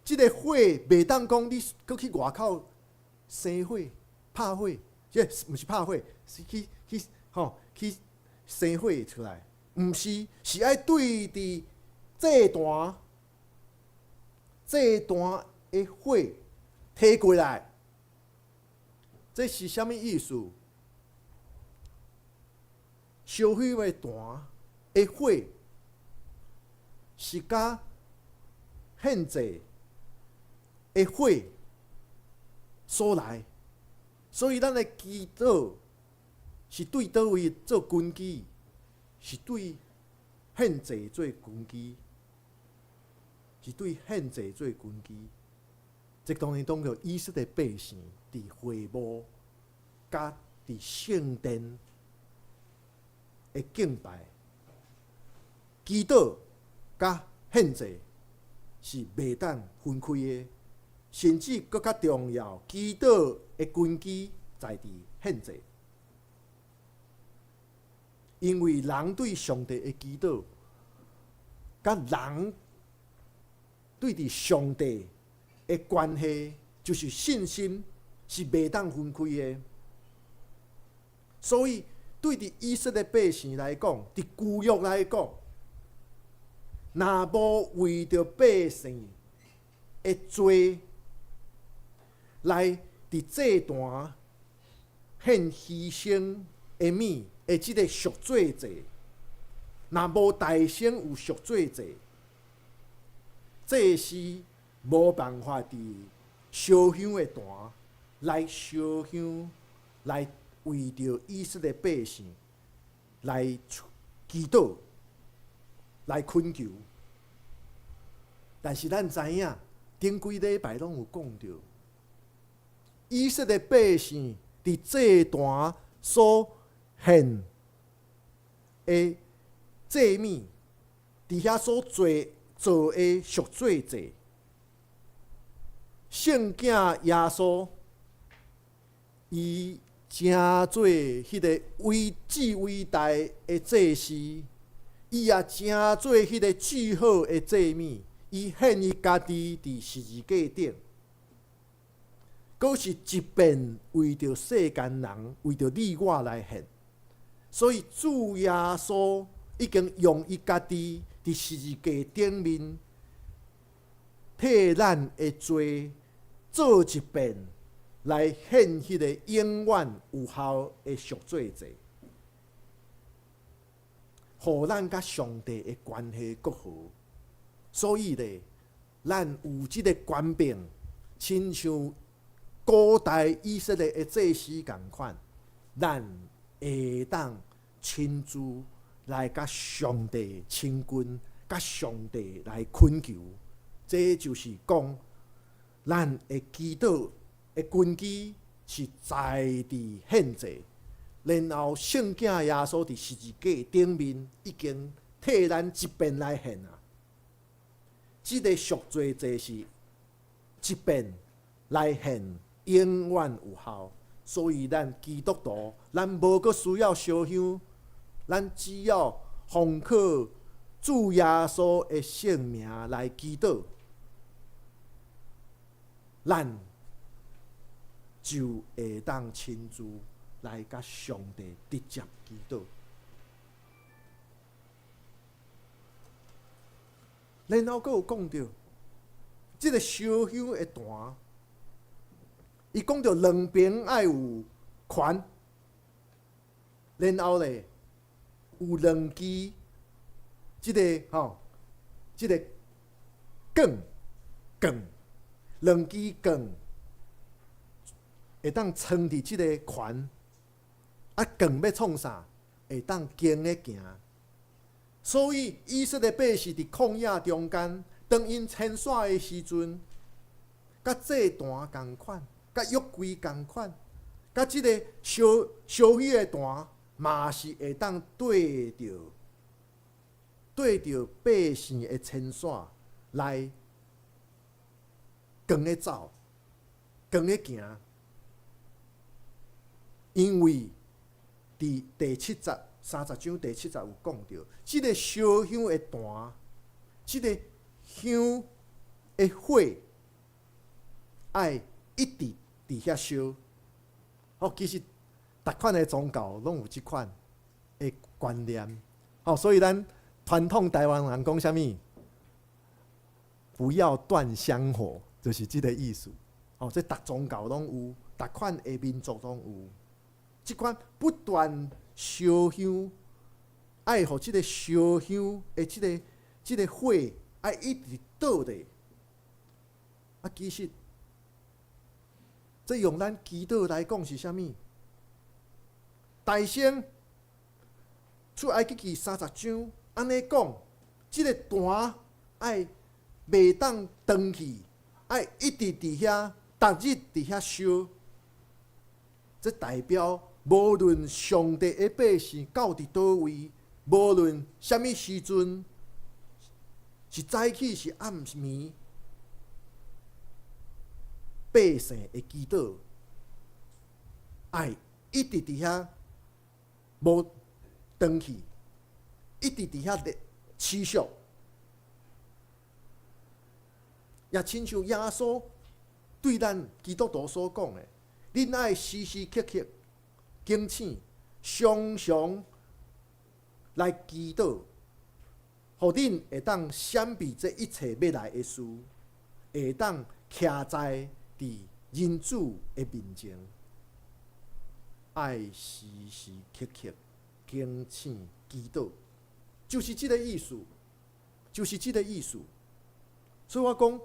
[SPEAKER 4] 即个火袂当讲你搁去外口生火、拍火，即毋是拍火，是去生火出来，毋是，是爱对伫祭坛的火摕过来。这是啥物意思？烧香的坛的火是甲献祭的火所来，所以咱的祈祷是对倒位做根基，是对献祭做根基，是对献祭做根基。这当然讲到以色列百姓伫会幕甲伫圣殿的敬拜、祈祷甲献祭是袂当分开的。甚至搁较重要，祈祷的根基在伫献祭，因为人对上帝的祈祷，甲人对伫上帝的关系，就是信心，是袂当分开的。所以，对伫以色列百姓来讲，伫旧约来讲，若无为着百姓的罪，来伫祭坛献牺牲的物的即个赎罪祭，若无大先有赎罪祭，这是无办法伫烧香的坛来烧香，来为着以色列百姓来祈祷，来恳求。但是咱知影，顶几礼拜拢有讲到。以色列百姓伫祭坛所献的祭物，伫遐所做的赎罪祭，圣囝耶稣，伊真做迄个至伟大的祭司，伊也真做迄个最好的祭物，伊献伊家己伫十字架顶。佫是一遍为着世间人，为着你我来献，所以主耶稣已经用伊家己伫十字架顶面替咱的罪做一遍，来献迄个永远有效的赎罪祭，互咱甲上帝的关系更好。所以咧，咱有即个权柄，亲像古代以色列的祭司共款，咱会当亲自来甲上帝亲近，甲上帝来恳求。这就是讲，咱的祈祷的根基是在伫献祭，然后圣囝耶稣伫十字架顶面已经替咱一遍来献啊。这个赎罪祭是一遍来献，永远有效。所以咱基督徒，咱无阁需要烧香，咱只要奉靠主耶稣的圣名来祈祷，咱就会当亲自来甲上帝直接祈祷。然后佫有讲到，即个烧香的坛，伊讲到两边爱有权，然后咧有两支，即个即个杠，两支杠会当撑伫即个船，啊杠要创啥？会当经咧行。所以以色列百姓伫旷野中间，当因牵线的时阵，甲祭坛共款，甲约柜共款，甲即个烧许的坛，嘛是会当对着百姓的牵线来跟咧走，跟咧行。因为伫第30章第70有讲到，即个烧香的坛，即个香的火，爱一直伫遐烧。其实逐款的宗教拢有即款的观念。所以咱传统台湾人讲啥物？不要断香火，就是即个意思。这逐宗教拢有，逐款的民族拢有。即款不断烧香，爱互即个烧香的即个火，爱一直倒咧。其实，这用咱祈祷来讲是啥物？大先出埃及记30章安尼讲，即个坛爱袂当断去，爱一直伫遐，逐日伫遐烧。这代表。无论上帝的百姓到伫倒位，无论啥物时阵，是早起是暗暝，百姓的祈祷，爱一直伫遐无断去，一直伫遐持续，也亲像耶稣对咱基督徒所讲的：，恁爱时时刻刻。警醒，常常来祈祷，互恁会当闪避这一切要来的事，会当徛在伫人主的面前，爱时时刻刻警醒祈祷，就是这个意思，就是这个意思。所以我讲，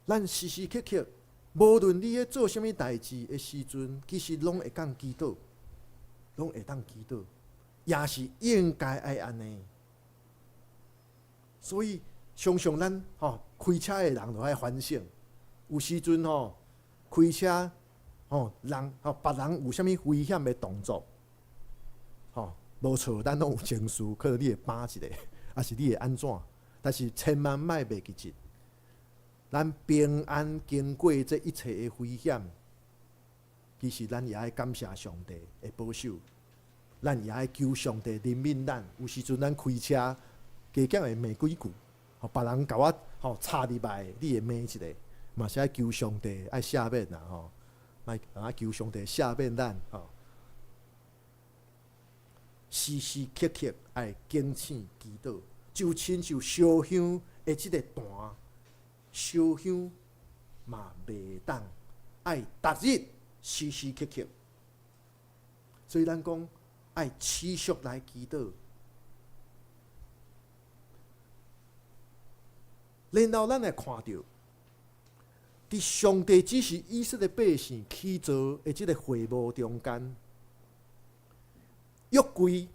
[SPEAKER 4] 咱时时刻刻，无论你咧做啥物代志的时阵，其实拢会当祈祷。拢会当祈祷，也是应该爱安尼。所以常常咱开车的人就爱反省，有时阵开车人别人有啥物危险的动作，无错，咱拢有情绪，可能你会扒一下，还是你会安怎？但是千万莫袂记住，咱平安经过这一切的危险。其实咱也爱感谢上帝的保守，咱也爱求上帝怜悯咱。有时阵咱开车，加减会骂几句，别人甲我插入来，你会骂一下，嘛是爱求上帝爱赦免啦，爱求上帝赦免咱，时时刻刻爱警醒祈祷，就亲像烧香的即个坛，烧香嘛袂当爱逐日。时时刻刻，所以咱讲爱持续来祈祷，然后咱会看到，伫上帝只是以色列百姓起造的即个会幕中间，约柜，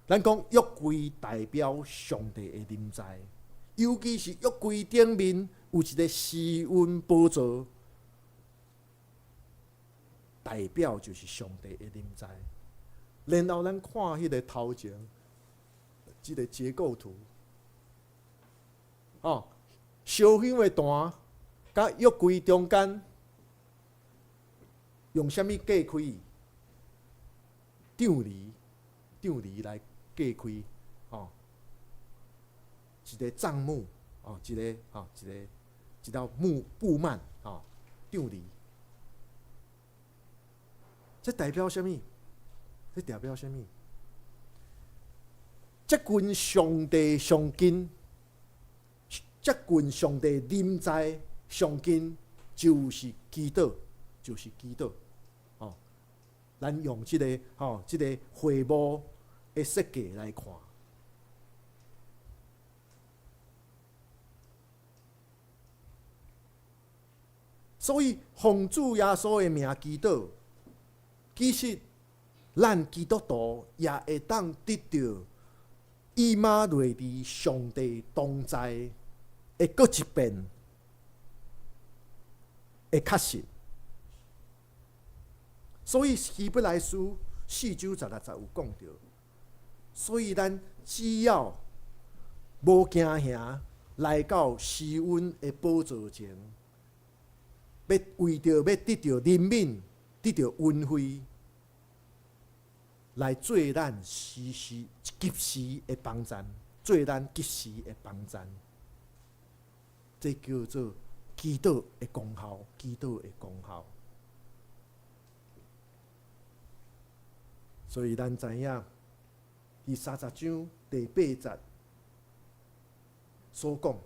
[SPEAKER 4] 咱讲约柜代表上帝的临在，尤其是约柜顶面有一个施恩宝座。代表就是上帝的临在，然后咱看迄个头前，即个结构图，烧香的坛，甲约柜中间，用啥物隔开？帐篱来隔开，一个帐幕，一道布幔，帐篱。这代表什么？这代表什么？接近上帝上近，接近上帝临在上近，就是祈祷，就是祈祷。咱用即个会幕的设计来看。所以，奉主耶稣的名祈祷，其实咱基督徒也会当得到以马内利上帝同在的各一遍的确实。所以希伯来书4:16有讲到，所以咱只要无惊吓来到施恩的宝座前，要为着要得到怜悯、得到恩惠，来做咱及时的帮助，做咱及时的帮助，这叫做祈祷的功效，祈祷的功效。所以咱知影，第30章第8节所讲，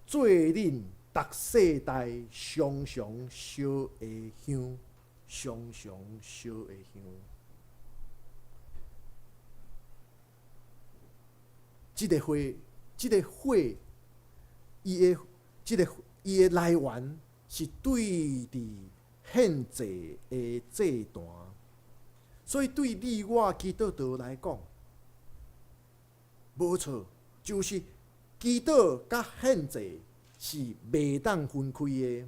[SPEAKER 4] 做恁逐世代常常烧的香，常常烧的香。这个火，伊的来源是对伫献祭的祭坛，所以对你我基督徒来讲，无错，就是祈祷甲献祭是袂当分开的。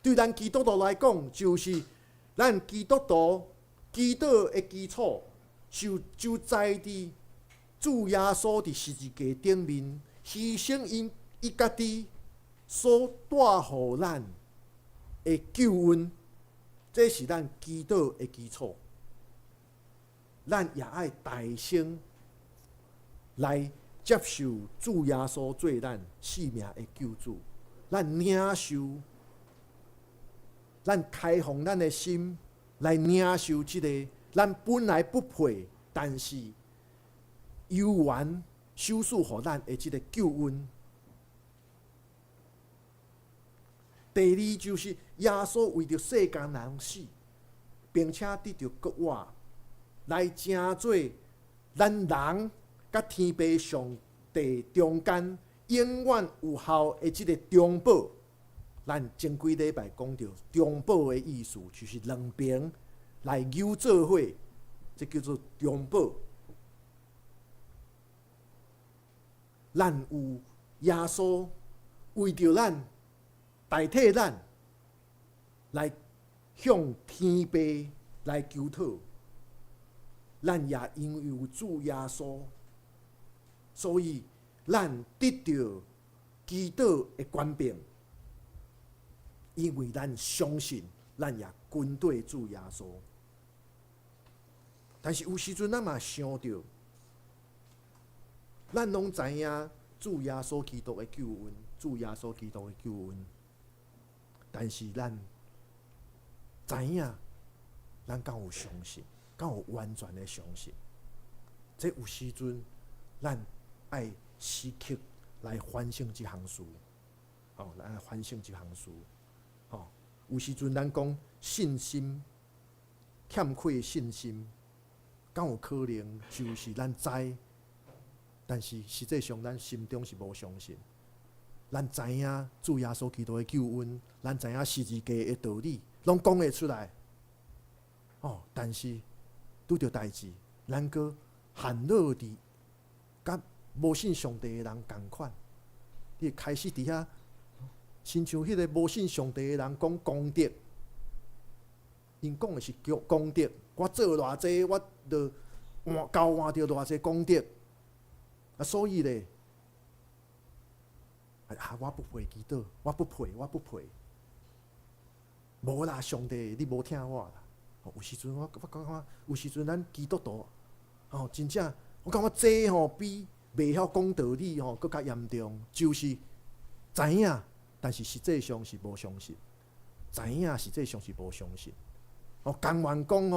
[SPEAKER 4] 对咱基督徒来讲，就是咱基督徒祈祷的基础，就在伫主耶稣伫十字架顶面牺牲伊家己所带互咱的救恩，这是咱祈祷的基础。咱也爱大声来接受主耶稣做咱性命的救主，咱领受，咱开放咱的心来领受这个咱本来不配，但是有缘收赐予咱的这个救恩。第二就是耶稣为着世间人死，并且得到国活，来成做咱人甲天父上帝中间永远有效的这个中保。咱前几礼拜讲到中保的意思，就是两边来扭做伙，这叫做中保。咱有耶稣为着咱代替咱来向天父来求讨，咱也因为有主耶稣，所以咱得到祈祷的权柄，因为咱相信，咱也跟对主耶稣。但是有时阵咱嘛想到，咱拢知影主耶稣基督的救恩，主耶稣基督的救恩。但是咱知影，咱敢有相信？敢有完全的相信？这有时阵，咱爱时刻来反省这项事，来反省这项事。有时阵咱讲信心欠缺信心，敢有可能就是咱知，但是实际上咱心中是无相信。咱知影主耶稣基督的救恩，咱知影十字架的道理，拢讲会出来。但是拄着代志，咱阁陷落伫甲无信上帝的人同款，你开始伫遐，亲像迄个无信上帝的人讲功德，因讲的是功德，我做偌济，我就交换着偌济功德，所以咧。我不配祈祷，我不配。无啦，上帝，你无听我啦。有时阵我感觉，有时阵咱基督徒，真正我感觉这比袂晓讲道理更加严重，就是知影，但是实际上是无相信。知影实际上是无相信。甘愿讲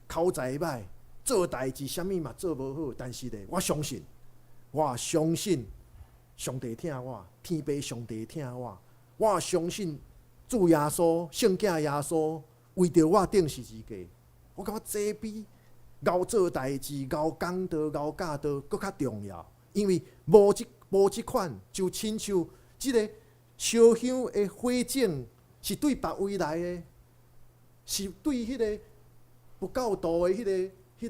[SPEAKER 4] 口才歹，做代志啥物嘛做无好，但是咧，我相信。上帝听我，天父上帝听我。我相信主耶稣、圣子耶稣为着我顶十字架，我感觉这比熬做代志、熬讲道、熬教导搁较重要，因为无即款，就亲像即个烧香的火种是对别位来的，是对迄个不够道的迄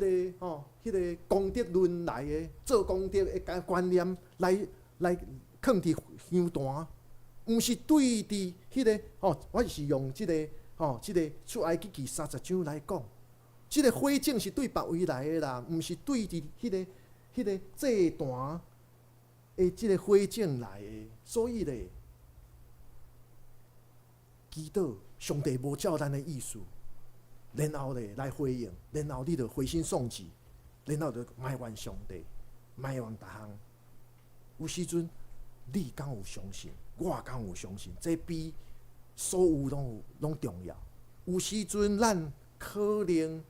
[SPEAKER 4] 个功德论来的，做功德的观念来放伫香坛，毋是对伫迄个我是用即个出埃及记30章来讲，即个火种是对别位来的啦，毋是对伫迄个祭坛的即个火种来的，所以咧，祈祷上帝无照咱的意思，然后咧来回应，然后你就回心丧志，然后就埋怨上帝，埋怨逐项。有时阵你敢有相信？我敢有相信？这比所有拢重要。有时阵咱可能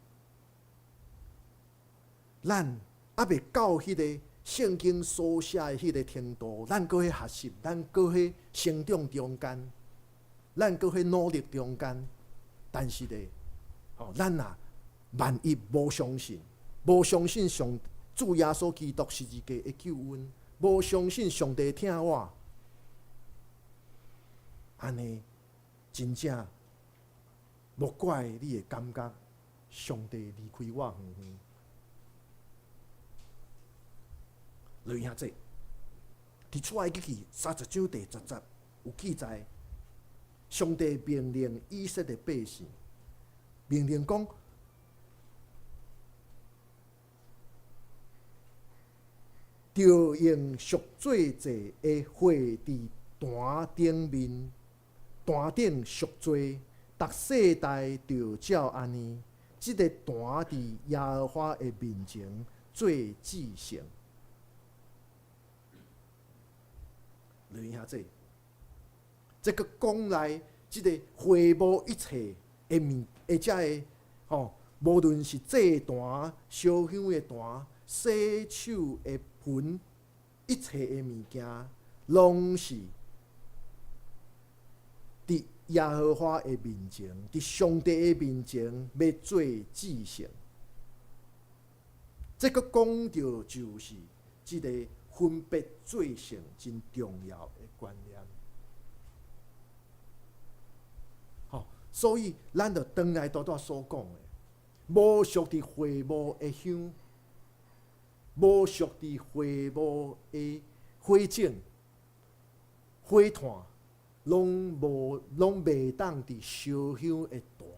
[SPEAKER 4] 咱还未到迄个圣经所写的迄个程度，咱搁喺学习，咱搁喺成长中间，咱搁喺努力中间。但是咧，咱啊，万一无相信上主耶稣基督十字架的救恩，无相信上帝听我，安尼真正莫怪你会感觉上帝离开我远远。弟兄姊，伫出埃及记30章第10节有记载，上帝命令以色列百姓，命令讲，着用赎罪祭的火伫坛顶面，坛顶赎罪，逐世代着照安尼，即个坛伫耶和华的面前做祭牲。弟兄姊，这个讲来，即个回报一切的遮个无论是祭坛、烧香的坛、洗手的盆，一切的物件，拢是伫耶和华的面前，伫上帝的面前要做祭牲。这个讲到就是即个分别罪性真重要的观念。所以咱就转来倒所讲的，无属伫会幕的香，无属伫会幕的火种、火炭，拢袂当伫烧香的坛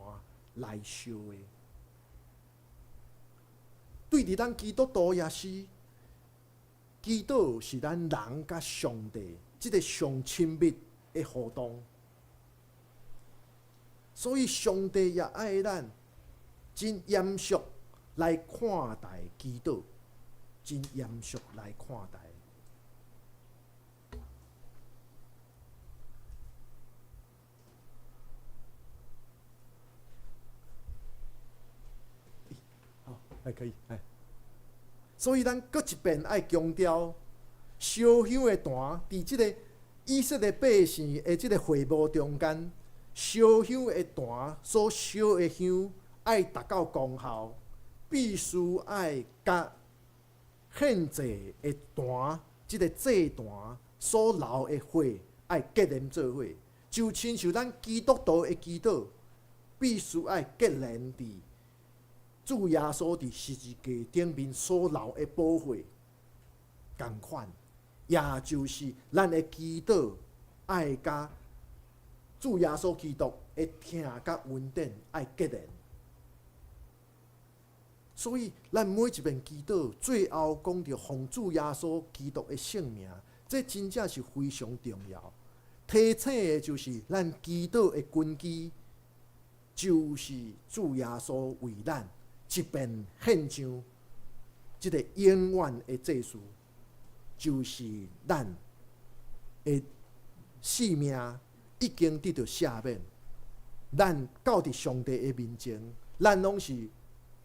[SPEAKER 4] 来烧的。对伫咱基督徒也是。祈祷是咱人甲上帝即个上亲密的互动，所以上帝也爱咱真严肃来看待祈祷，真严肃来看待。好，还可以，所以咱搁一遍爱强调，烧香的坛伫即个以色列百姓的即个会幕中间，烧香的坛所烧的香爱达到功效，必须爱甲献祭的坛，即个祭坛所流的火爱结连做伙，就亲像咱基督徒的祈祷，必须爱结连伫主耶稣伫十字架顶面所流的宝血同款，也就是咱的祈祷爱甲主耶稣基督的疼甲恩典爱结连。所以，咱每一遍祈祷最后讲到奉主耶稣基督的性命，这真正是非常重要。提醒的就是咱祈祷的根基，就是主耶稣为咱一遍献上即个永远的祭司，就是咱的性命已经得到赦免，咱到伫上帝的面前，咱拢是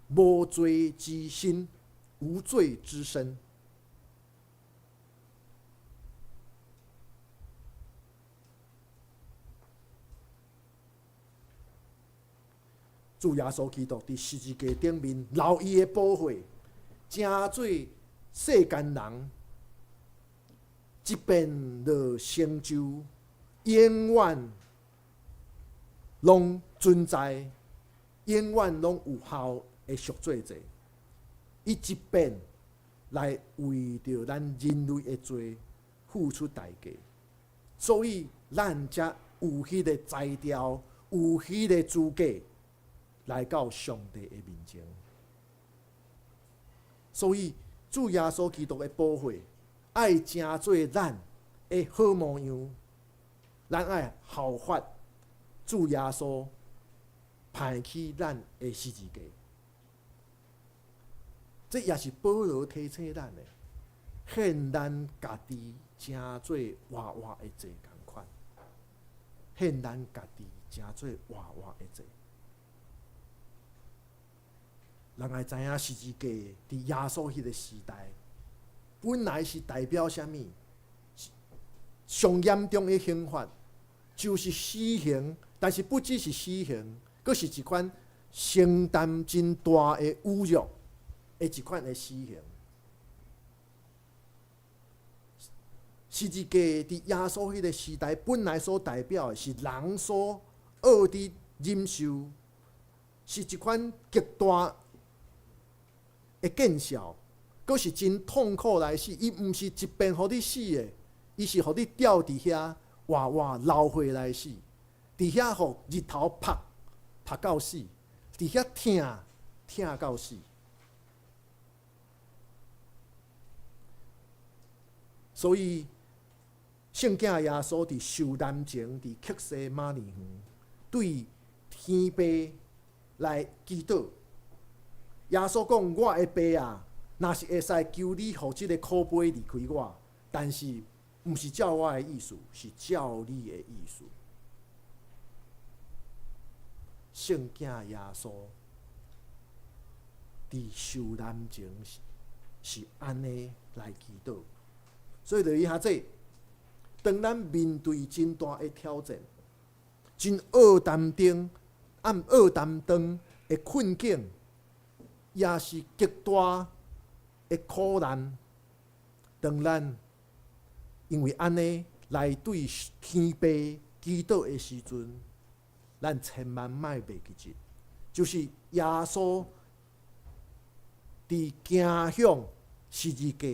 [SPEAKER 4] 无罪之身，无罪之身。主耶稣基督伫十字架顶面流伊的宝血，正做世间人一遍落成就，永远拢存在，永远拢有效的赎罪者。伊一遍来为着咱人类的罪付出代价，所以咱才有迄个才调，有迄个资格来到上帝的面前。所以主耶稣基督的宝血爱成做咱的好模样，咱爱效法主耶稣排起咱的十字架。这也是保罗提醒咱的，献咱家己成做活活的罪同款，献咱家己成做活活的罪。人爱知影十字架伫耶稣迄个时代，本来是代表啥物？上严重的刑罚就是死刑，但是不只是死刑，佫是一款承担真大的侮辱的一款的死刑。十字架伫耶稣迄个时代，本来所代表的是人所恶的忍受，是一款极大的见效，佫是真痛苦来死。伊毋是一遍互你死的，伊是互你吊伫遐活活流血来死，伫遐互日头晒到死，伫遐疼到死。所以圣囝耶稣伫受难前，伫克西马尼园对天父来祈祷。耶稣讲：“我的爸啊，若是会使求你，互即个苦杯离开我，但是毋是照我的意思，是照你的意思。”圣囝耶稣伫受难前是安尼来祈祷。所以就以下这，当咱面对真大的挑战、真恶担当的困境，也是极大的苦难，当咱因为安尼来对天父祈祷的时阵，咱千万莫袂记住，就是耶稣伫行向十字架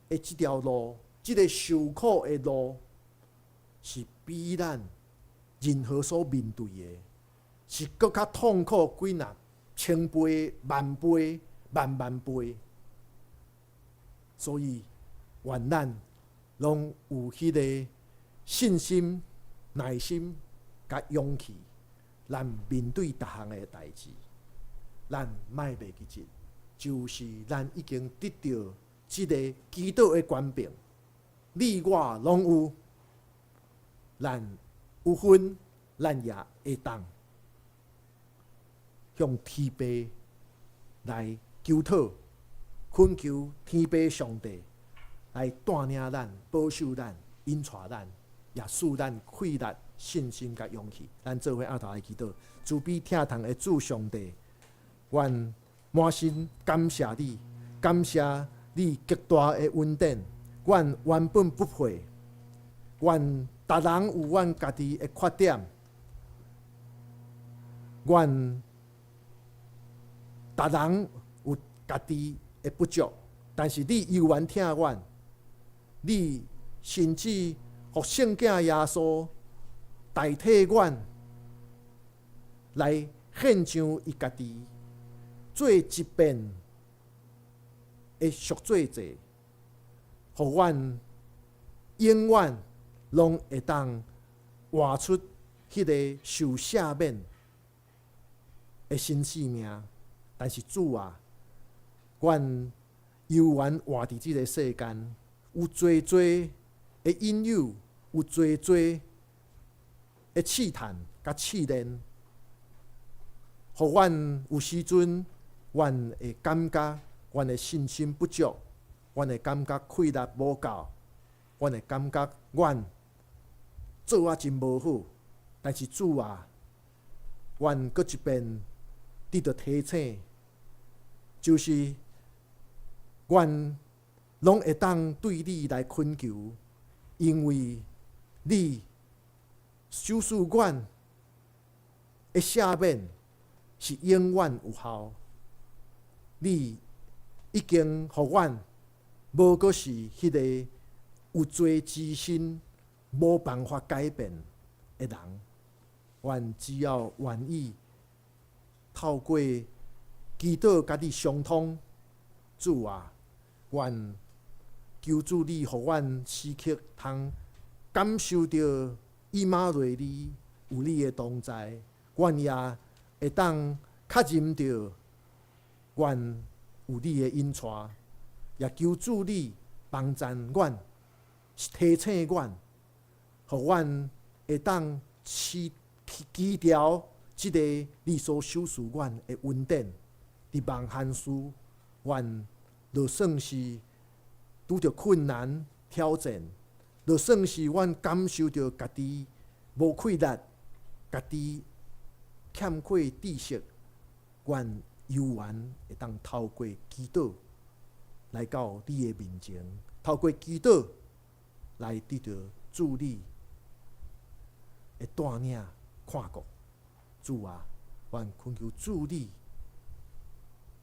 [SPEAKER 4] 的这条路。这个受苦的路，是比咱任何所面对的，是更较痛苦几若千倍、万倍、万倍。所以，愿咱拢有迄个信心、耐心、甲勇气，咱面对逐项的代志，咱莫袂记住，就是咱已经得到这个基督的权柄。你我拢有，咱有份，咱也会当向天父来求讨、恳求天父上帝来带领咱、保守咱、引带咱，也使咱气力、信心甲勇气。咱做伙后头来祈祷，慈悲疼痛的主上帝，愿满心感谢你，感谢你极大的恩典。阮原本不配，阮逐人有阮家己的缺点，阮逐人有家己的不足，但是你犹原疼阮，你甚至互圣囝耶稣代替阮来献上伊家己，做一遍的赎罪者。互阮永远拢会当活出迄个受赦免的新生命。但是主啊，阮犹原活伫即个世间，有侪侪的引诱，有侪侪的试探甲试炼，互阮有时阵，阮会感觉阮的信心不足。阮会感觉气力无够，阮会感觉阮做啊真无好，但是主啊，阮搁一遍得到提醒，就是愿拢会当对你来恳求，因为你手术院的赦免是永远有效。你已经互阮无过是迄个有罪之心无办法改变的人，阮只要愿意透过祈祷甲你相通，主啊，愿求主你互阮时刻通感受到以马内利有你的同在，阮也会当确认到阮有你的引带，也求主你帮助阮，提醒阮，互阮会当期调即个你所收赐阮的恩典。伫万项事，阮就算是拄着困难挑战，就算是阮感受到家己无气力，家己欠缺知识，阮犹原会当透过祈祷来到你的面前，透过祈祷来得到主你的带领看顾。主啊，阮恳求主你，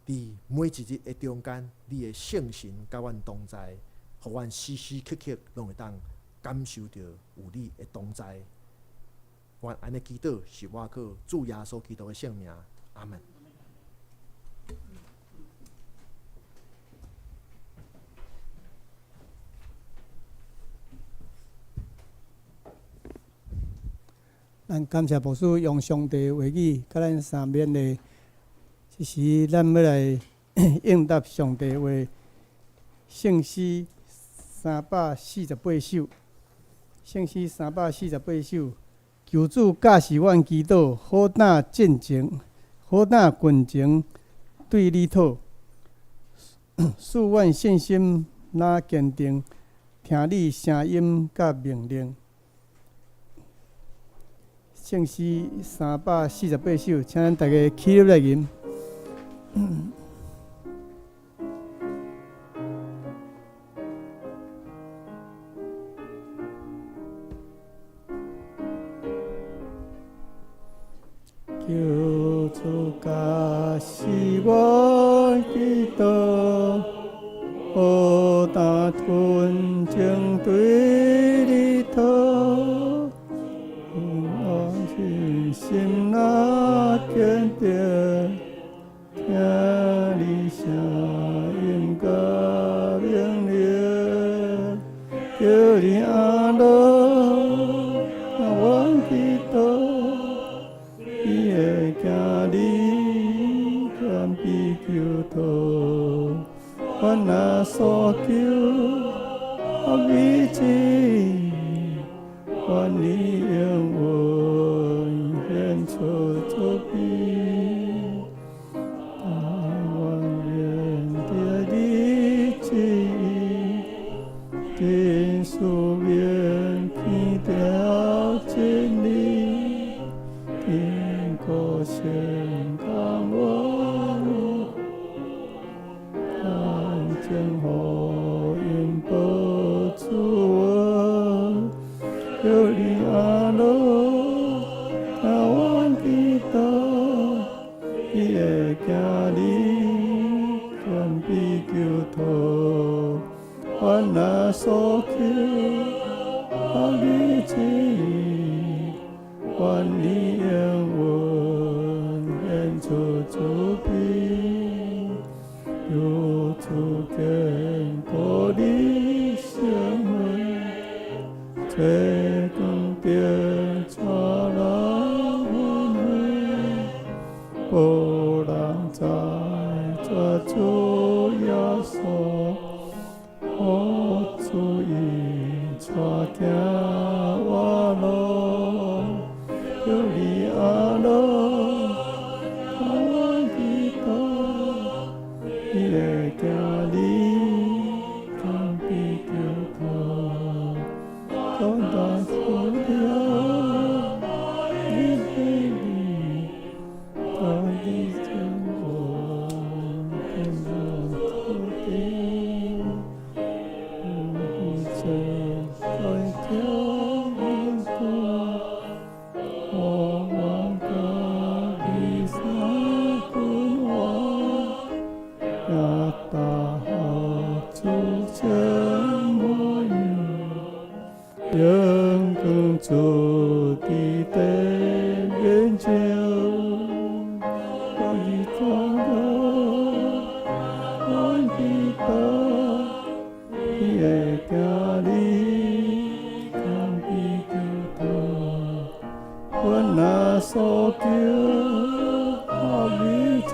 [SPEAKER 4] 伫每一日的中间，你的圣神甲阮同在，互阮时时刻刻拢会当感受到有你的同在。阮安尼祈祷是我靠主耶稣基督的圣名，阿门。
[SPEAKER 3] 咱感谢牧师用上帝话语，甲咱三面的，即时咱要来应答上帝话。圣诗348首，圣诗348首，求主教示阮祈祷，好胆进前，好胆群情对你讨，使阮信心若坚定，听你声音甲命令。圣诗348首，请咱大家起立来吟。求主教示我祈祷，好胆纯情对你讨。心若坚定，听你声音甲命令，叫你阿罗，阮祈祷，伊会惊你谦卑求讨，阮若所求，合意志，愿你永远献出作品，但愿在你旨意，定书面偏调真理，定果显刚我，看见好运保住我，有你阿罗，听阮祈祷，伊会惊你谦卑求讨，阮若所求，合你旨意，愿你永远献出主品，有主坚固你生命。最光点照亮阮的，无人知这主耶稣，我主伊带行我路，有你阿罗，我祈祷，伊会惊你谦卑求讨。当大苦了，你给你，当你。我有，阳光照地地眼睛，我一张开，我一打，你的家里看比较多，我那所求好日子。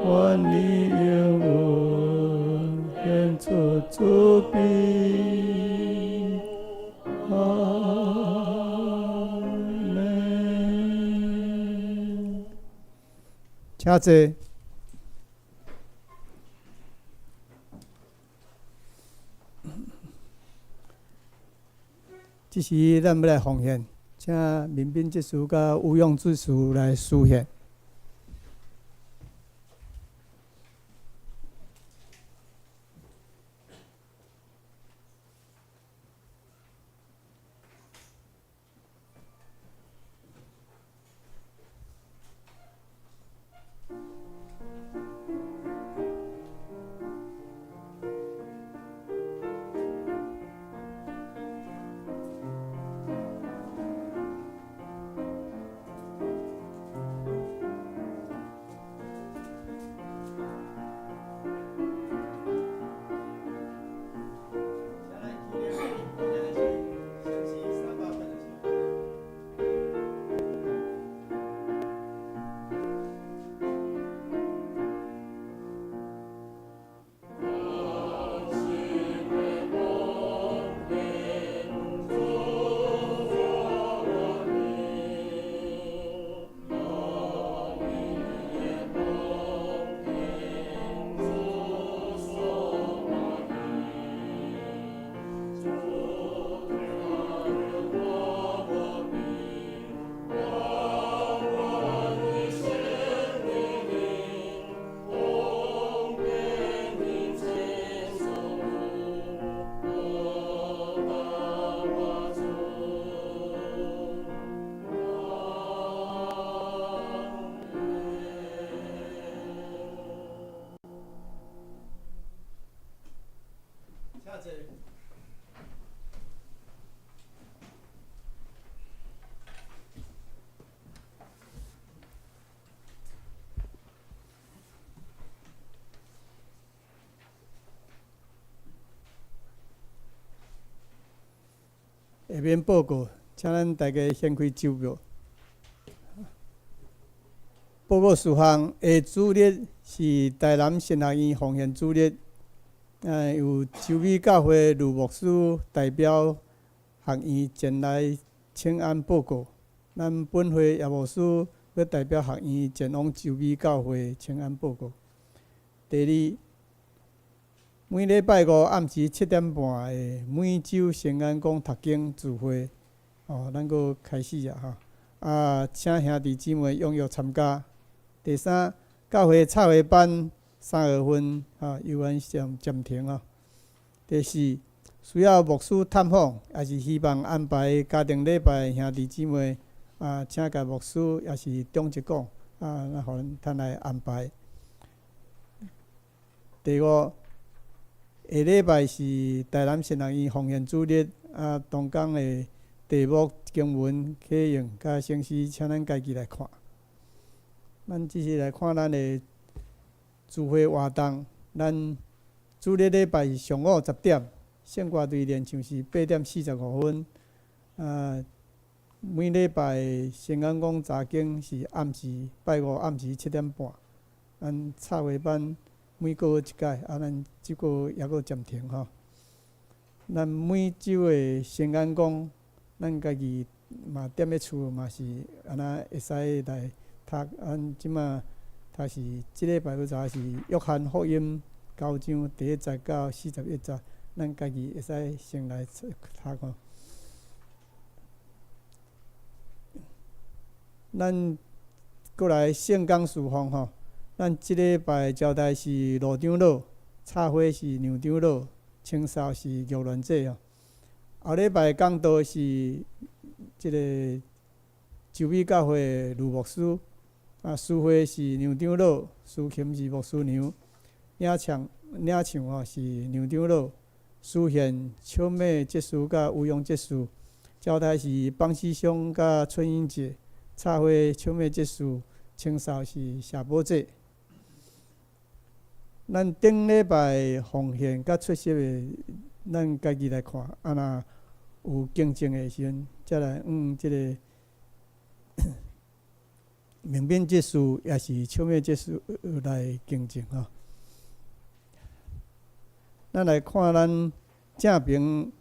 [SPEAKER 3] 愿你永远献出慈悲，阿门。请坐。这时咱要来奉献，请民兵执事甲有用执事来书献。下面报告，请咱大家先开手表。报告事项下主日是台南神学院奉献主日，由周美教会卢牧师代表学院前来请安报告。咱本会叶牧师要代表学院前往周美教会请安报告。第二，每礼拜五暗时7点半的每周圣安宫读经聚会，咱阁开始啊！请兄弟姊妹踊跃参加。第三，教会策划班3月份游玩暂停。第四，需要牧师探访，也是希望安排家庭礼拜兄弟姊妹请甲牧师也是中一讲咱互咱来安排。第五，下礼拜是台南神学院奉献主日同工的题目经文启用甲圣诗，请咱家己来看。咱只是来看咱的聚会活动。咱主日礼拜是上午10点，圣歌队练唱是8点45分。每礼拜圣安宫查经是拜五暗时7点半。咱策划班每个月一届，咱即个也阁暂停咱每周的圣安宫，咱家己嘛踮咧厝嘛是安那会使来读。即马读是即礼拜要查是约翰福音9章第1节到41节，咱家己会使先来读咱过来圣工事奉咱即礼拜招待是罗长老，插花是杨长老，清扫是玉鸾姐后礼拜讲道是即个周美教会卢牧师，书会是杨长老，司琴是牧师娘，领唱吼是杨长老，司宪秋美结束甲吴勇结束，交代是邦师兄甲春英姐，插花秋美结束，清扫是谢宝姐。咱顶礼拜奉献甲出席的，咱家己来看，啊若有竞争的时阵，才来即个明面结束也是秋美结束来竞争吼。咱来看咱正评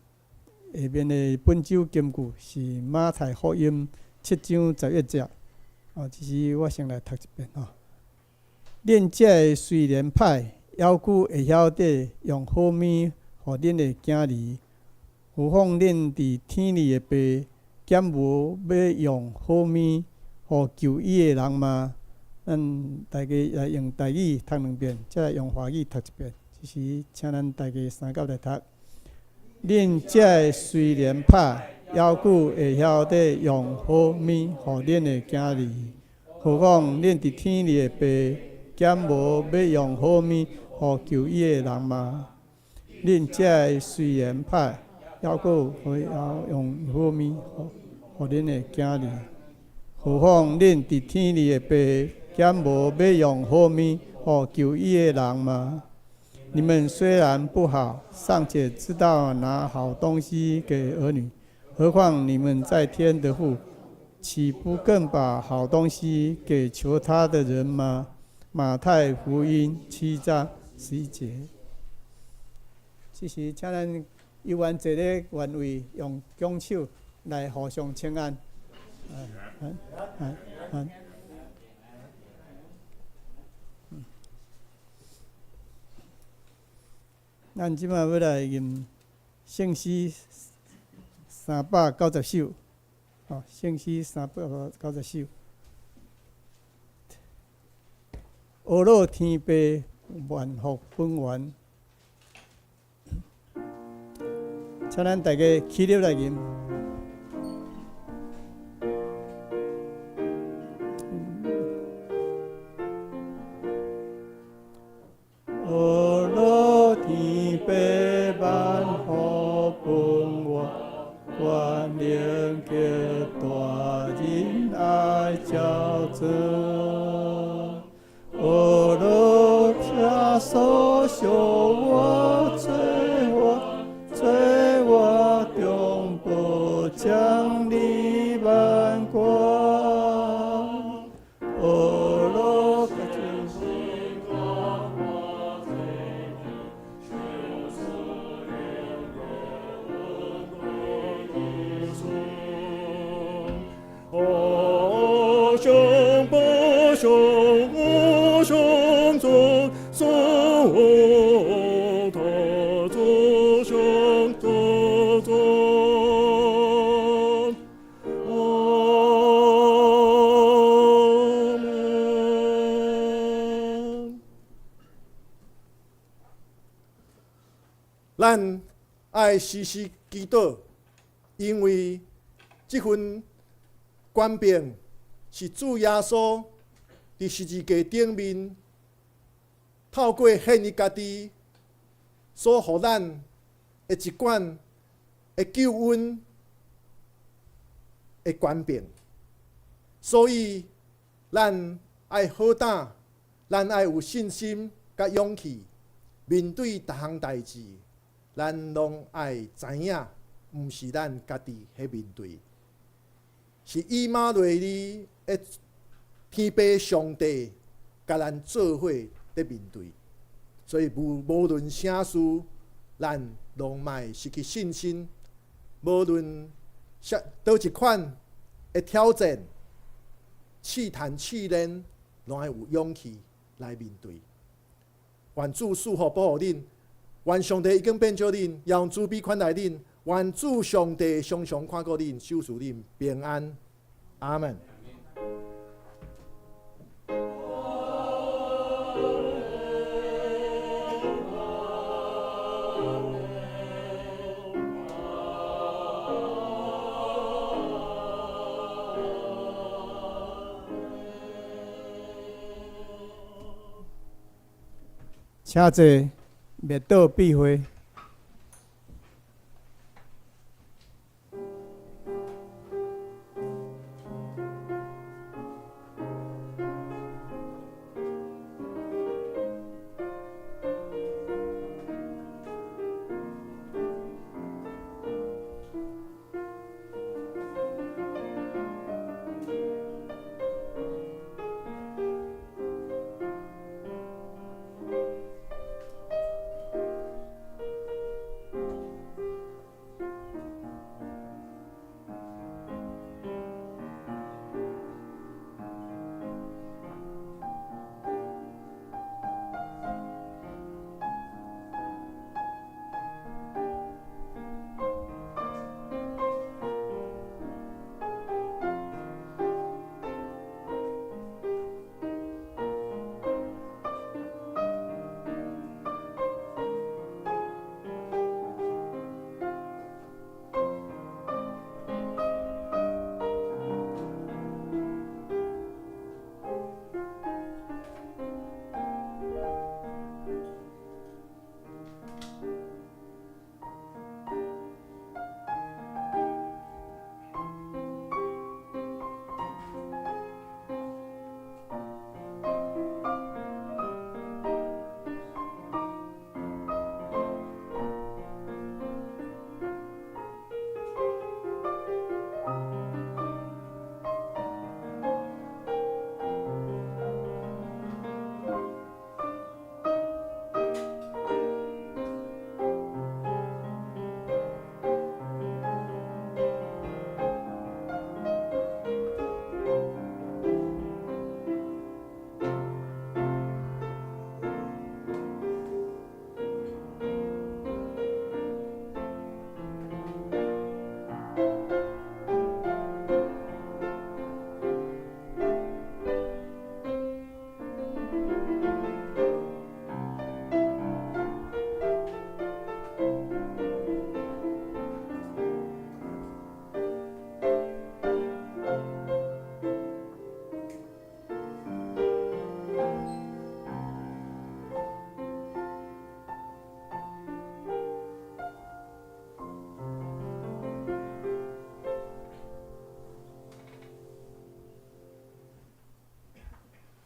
[SPEAKER 3] 下面的本周金句是马太福音7章11节。这是我先来读一遍吼。恁遮的虽然歹，犹佫会晓得用好物互恁的囝儿。何况恁伫天里的爸，减无要用好物互求伊的人吗？咱大家来用台语读2遍，再来用华语读1遍。这时，请咱大家三角来读。恁遮的虽然歹，犹佫会晓得用好物互恁的囝儿。何况恁伫天里的爸，减无要用好物互求伊的人吗？恁遮的虽然歹，犹佫会晓用好物互恁的囝儿。何况恁伫天里的爸，减无要用好物互求伊的人吗？你们虽然不好，尚且知道拿好东西给儿女，何况你们在天的父，岂不更把好东西给求他的人吗？马太福音7章11节。这时，请咱游玩坐咧原位，用拱手来互相请安。咱即摆要来吟圣诗390首，圣诗390首。阿罗天父，万福本源，请咱大家起立来吟。
[SPEAKER 4] 咱爱时时祈祷，因为这份权柄是主耶稣伫十字架顶面透过献伊家己所予咱的一管的救恩的权柄，所以咱爱好胆，咱爱有信心甲勇气面对逐项代志。咱拢爱知影，毋是咱家己喺面对，是以马内利的天父上帝甲咱做伙在面对。所以无论啥事，咱拢莫失去信心。无论倒一款的挑战、试探、试炼，拢爱有勇气来面对。愿主赐福保护恁。愿上帝已经变做恁，用慈悲款待恁。愿主上帝常常看顾恁，守护恁平安。阿门。
[SPEAKER 3] 请坐。灭道必灰。